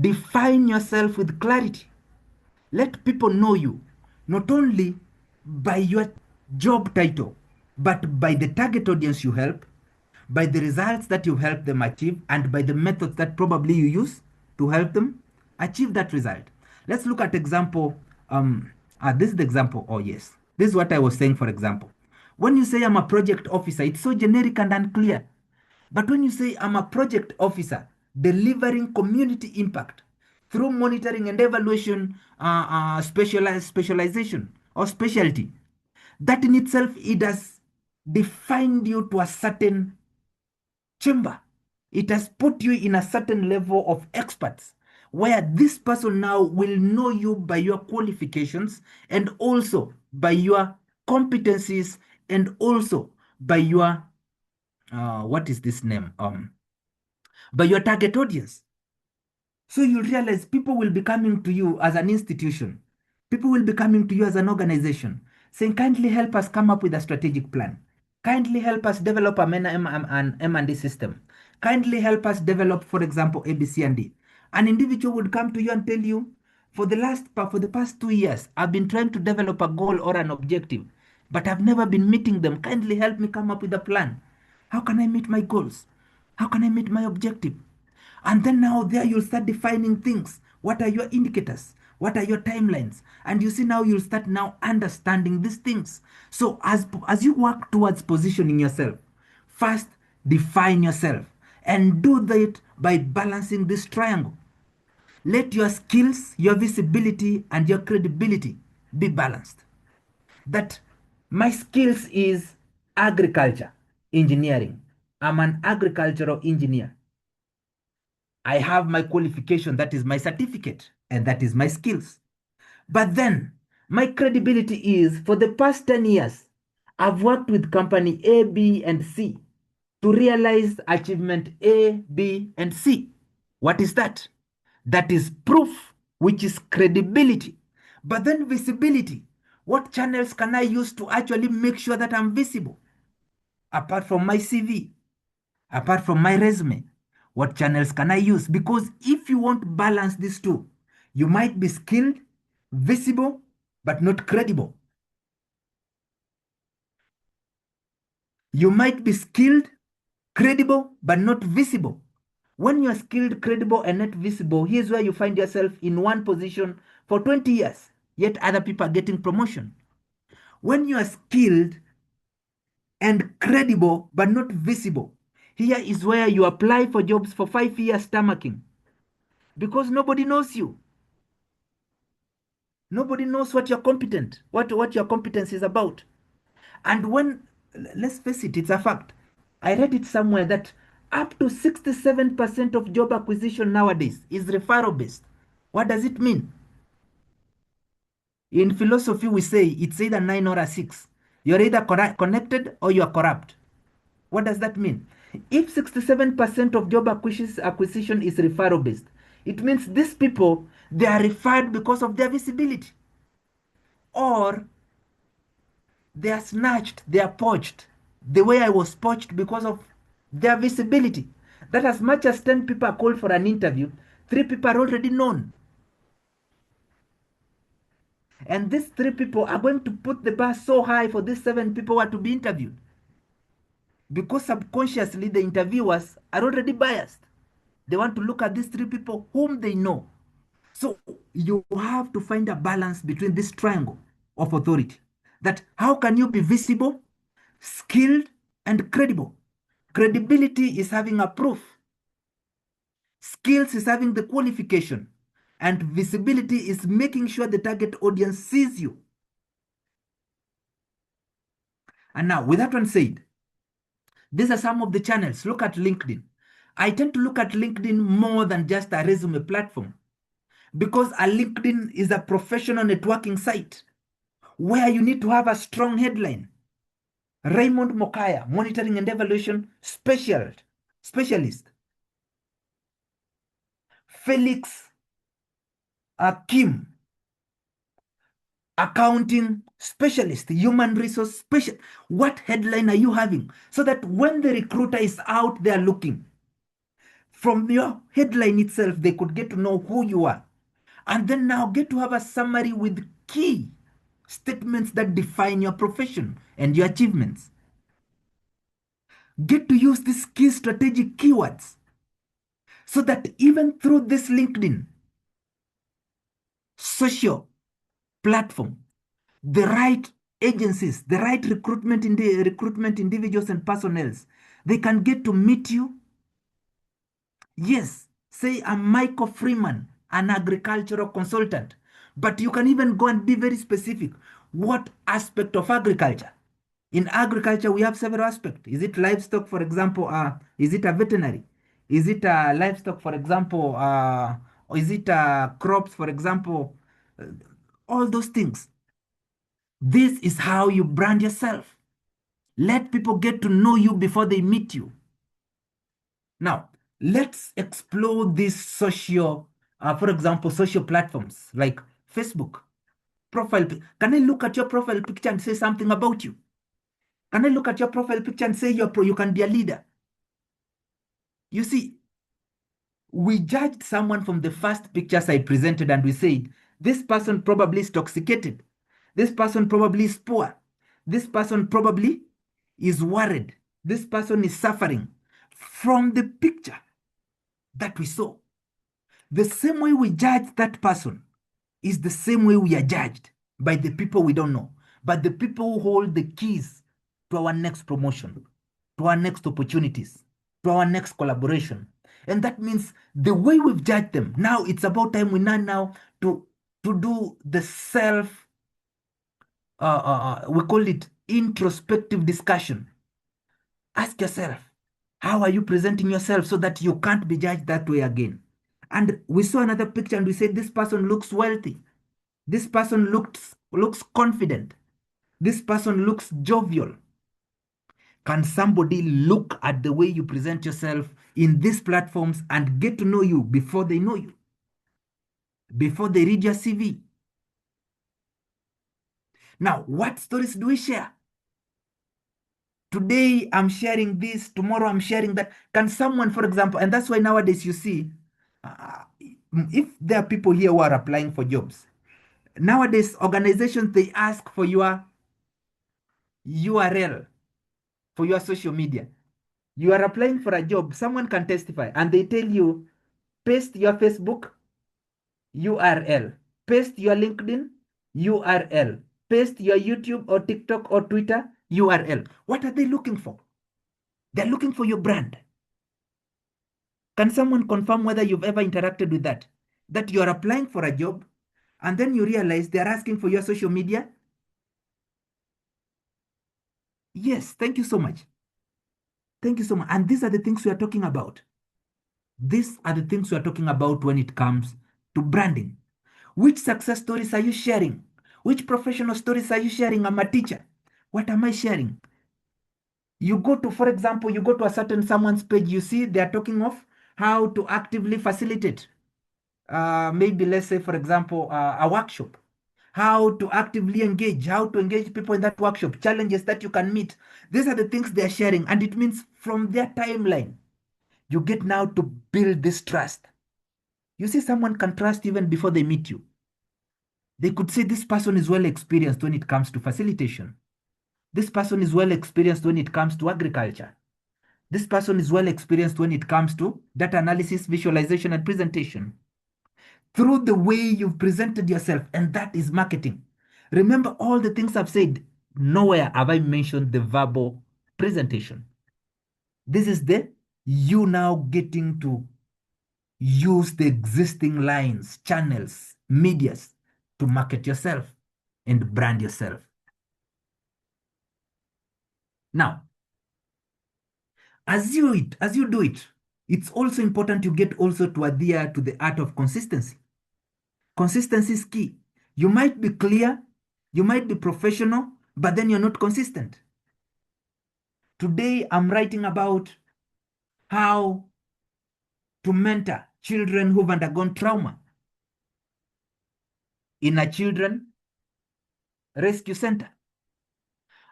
Define yourself with clarity. Let people know you, not only by your job title, but by the target audience you help, by the results that you help them achieve, and by the methods that probably you use to help them achieve that result. Let's look at example. This is the example. Oh yes, this is what I was saying. For example, when you say I'm a project officer, it's so generic and unclear. But when you say I'm a project officer delivering community impact through monitoring and evaluation, specialization or specialty, that in itself, it has defined you to a certain chamber. It has put you in a certain level of experts where this person now will know you by your qualifications and also by your competencies and also by your what is this name, by your target audience. So you realize people will be coming to you as an institution, people will be coming to you as an organization saying, kindly help us come up with a strategic plan, kindly help us develop an M&D system, kindly help us develop, for example, A, B, C, and D. An individual would come to you and tell you, for the past 2 years, I've been trying to develop a goal or an objective, but I've never been meeting them. Kindly help me come up with a plan. How can I meet my goals? How can I meet my objective? And then now there you'll start defining things. What are your indicators? What are your timelines? And you see now you'll start now understanding these things. So as you work towards positioning yourself, first define yourself and do that by balancing this triangle. Let your skills, your visibility, and your credibility be balanced. That my skills is agriculture, engineering. I'm an agricultural engineer. I have my qualification, that is my certificate, and that is my skills. But then my credibility is, for the past 10 years, I've worked with company A, B, and C to realize achievement A, B, and C. What is that? That is proof, which is credibility. But then visibility. What channels can I use to actually make sure that I'm visible? Apart from my CV, apart from my resume, what channels can I use? Because if you want to balance these two, you might be skilled, visible, but not credible. You might be skilled, credible, but not visible. When you're skilled, credible, and not visible, here's where you find yourself in one position for 20 years, yet other people are getting promotion. When you are skilled and credible, but not visible, here is where you apply for jobs for 5 years stomaching, because nobody knows you. Nobody knows what you're competent, what your competence is about. And when, let's face it, it's a fact. I read it somewhere that up to 67% of job acquisition nowadays is referral based. What does it mean? In philosophy, we say it's either 9 or a 6. You're either connected or you're corrupt. What does that mean? If 67% of job acquisition is referral based, it means these people, they are referred because of their visibility, or they are snatched, they are poached the way I was poached because of their visibility. That as much as 10 people are called for an interview, 3 people are already known. And these 3 people are going to put the bar so high for these 7 people who are to be interviewed. Because subconsciously the interviewers are already biased. They want to look at these 3 people whom they know. So you have to find a balance between this triangle of authority. That how can you be visible, skilled, and credible? Credibility is having a proof. Skills is having the qualification. And visibility is making sure the target audience sees you. And now, with that one said, these are some of the channels. Look at LinkedIn. I tend to look at LinkedIn more than just a resume platform, because a LinkedIn is a professional networking site where you need to have a strong headline. Raymond Mokaya, monitoring and evaluation specialist. Felix Kim, accounting specialist, human resource specialist. What headline are you having? So that when the recruiter is out there looking, from your headline itself, they could get to know who you are. And then now get to have a summary with key statements that define your profession and your achievements. Get to use these key strategic keywords so that even through this LinkedIn social platform, the right agencies, the right recruitment individuals and personnels, they can get to meet you. Yes, say I'm Michael Freeman, an agricultural consultant, but you can even go and be very specific. What aspect of agriculture? In agriculture, we have several aspects. Is it livestock, for example? Is it a veterinary? Is it livestock, for example? Or is it crops, for example? All those things. This is how you brand yourself. Let people get to know you before they meet you. Now, let's explore these social, for example, social platforms like Facebook. Profile. Can I look at your profile picture and say something about you? Can I look at your profile picture and say you can be a leader? You see, we judged someone from the first pictures I presented and we said, this person probably is intoxicated. This person probably is poor. This person probably is worried. This person is suffering from the picture that we saw. The same way we judge that person is the same way we are judged by the people we don't know, but the people who hold the keys to our next promotion, to our next opportunities, to our next collaboration. And that means the way we've judged them, now it's about time we now to do the self, we call it introspective discussion. Ask yourself, how are you presenting yourself so that you can't be judged that way again? And we saw another picture and we said, this person looks wealthy. This person looks confident. This person looks jovial. Can somebody look at the way you present yourself in these platforms and get to know you before they know you? Before they read your CV? Now, what stories do we share? Today, I'm sharing this. Tomorrow, I'm sharing that. Can someone, for example, and that's why nowadays you see, if there are people here who are applying for jobs, nowadays organizations, they ask for your URL, for your social media. You are applying for a job, someone can testify, and they tell you, paste your Facebook URL, paste your LinkedIn URL, paste your YouTube or TikTok or Twitter URL. What are they looking for? They're looking for your brand. Can someone confirm whether you've ever interacted with that? That you're applying for a job and then you realize they're asking for your social media? Yes, thank you so much. Thank you so much. And these are the things we are talking about. These are the things we are talking about when it comes to branding. Which success stories are you sharing? Which professional stories are you sharing? I'm a teacher. What am I sharing? You go to, for example, you go to a certain someone's page, you see they're talking of how to actively facilitate, maybe let's say, for example, a workshop, how to actively engage, how to engage people in that workshop, challenges that you can meet. These are the things they're sharing. And it means from their timeline, you get now to build this trust. You see, someone can trust even before they meet you. They could say this person is well experienced when it comes to facilitation. This person is well experienced when it comes to agriculture. This person is well experienced when it comes to data analysis, visualization, and presentation. Through the way you've presented yourself, and that is marketing. Remember all the things I've said. Nowhere have I mentioned the verbal presentation. This is the you now getting to use the existing lines, channels, medias to market yourself and brand yourself. Now, as you do it, it's also important you get also to adhere to the art of consistency. Consistency is key. You might be clear, you might be professional, but then you're not consistent. Today, I'm writing about how to mentor children who've undergone trauma in a children rescue center.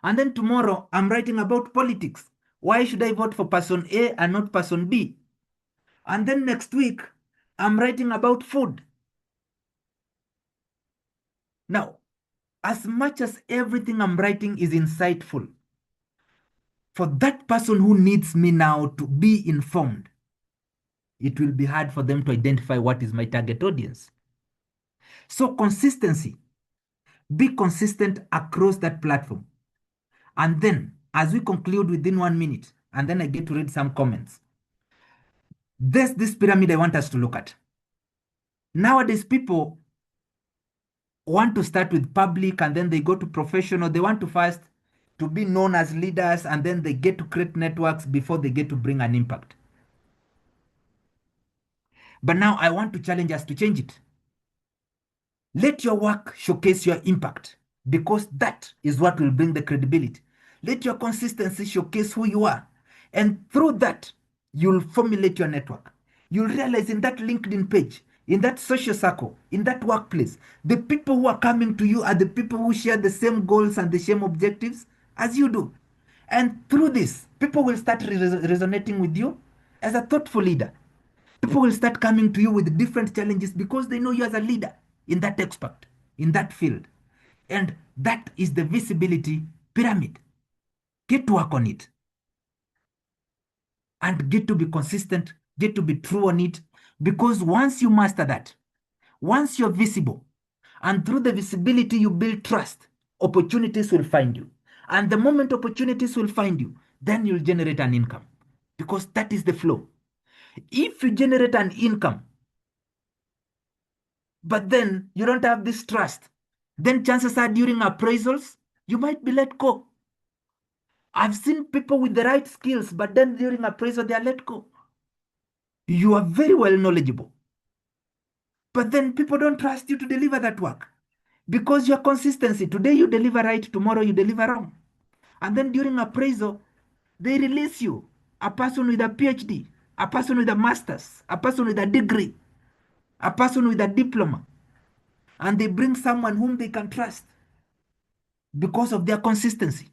And then tomorrow, I'm writing about politics. Why should I vote for person A and not person B? And then next week, I'm writing about food. Now, as much as everything I'm writing is insightful, for that person who needs me now to be informed, it will be hard for them to identify what is my target audience. So consistency, be consistent across that platform. And then as we conclude within 1 minute, and then I get to read some comments. There's this pyramid I want us to look at. Nowadays, people want to start with public and then they go to professional. They want to first to be known as leaders and then they get to create networks before they get to bring an impact. But now I want to challenge us to change it. Let your work showcase your impact because that is what will bring the credibility. Let your consistency showcase who you are. And through that, you'll formulate your network. You'll realize in that LinkedIn page, in that social circle, in that workplace, the people who are coming to you are the people who share the same goals and the same objectives as you do. And through this, people will start resonating with you as a thoughtful leader. People will start coming to you with different challenges because they know you as a leader in that expert, in that field. And that is the visibility pyramid. Get to work on it. And get to be consistent, get to be true on it. Because once you master that, once you're visible, and through the visibility you build trust, opportunities will find you. And the moment opportunities will find you, then you'll generate an income. Because that is the flow. If you generate an income, but then you don't have this trust, then chances are during appraisals, you might be let go. I've seen people with the right skills, but then during appraisal, they are let go. You are very well knowledgeable, but then people don't trust you to deliver that work because your consistency. Today you deliver right, tomorrow you deliver wrong. And then during appraisal, they release you, a person with a PhD, a person with a master's, a person with a degree, a person with a diploma, and they bring someone whom they can trust because of their consistency.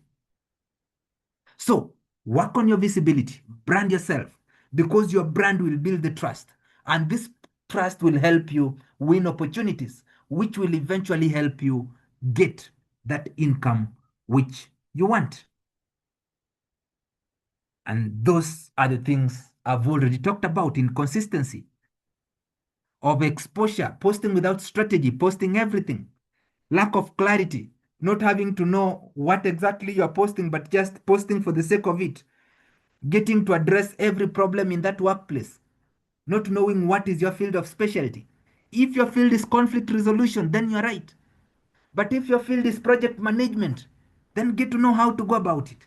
So work on your visibility, brand yourself, because your brand will build the trust. And this trust will help you win opportunities, which will eventually help you get that income which you want. And those are the things I've already talked about in consistency, of exposure, posting without strategy, posting everything, lack of clarity, not having to know what exactly you're posting, but just posting for the sake of it, getting to address every problem in that workplace, not knowing what is your field of specialty. If your field is conflict resolution, then you're right. But if your field is project management, then get to know how to go about it.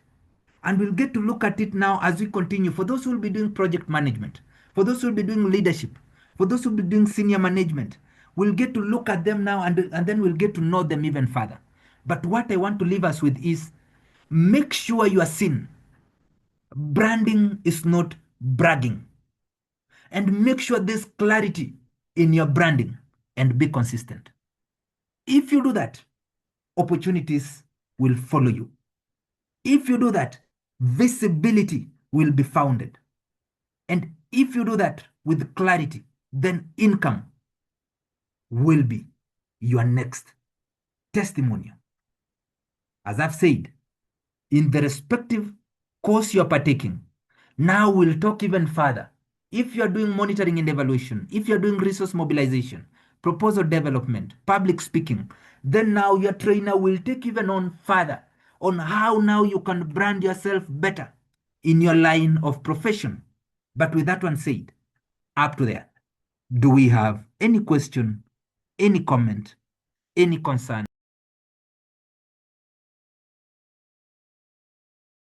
And we'll get to look at it now as we continue. For those who will be doing project management, for those who will be doing leadership, for those who will be doing senior management, we'll get to look at them now and then we'll get to know them even further. But what I want to leave us with is make sure you are seen. Branding is not bragging. And make sure there's clarity in your branding and be consistent. If you do that, opportunities will follow you. If you do that, visibility will be founded. And if you do that with clarity, then income will be your next testimonial. As I've said, in the respective course you're partaking, now we'll talk even further. If you're doing monitoring and evaluation, if you're doing resource mobilization, proposal development, public speaking, then now your trainer will take even on further on how now you can brand yourself better in your line of profession. But with that one said, up to there, do we have any question, any comment, any concern?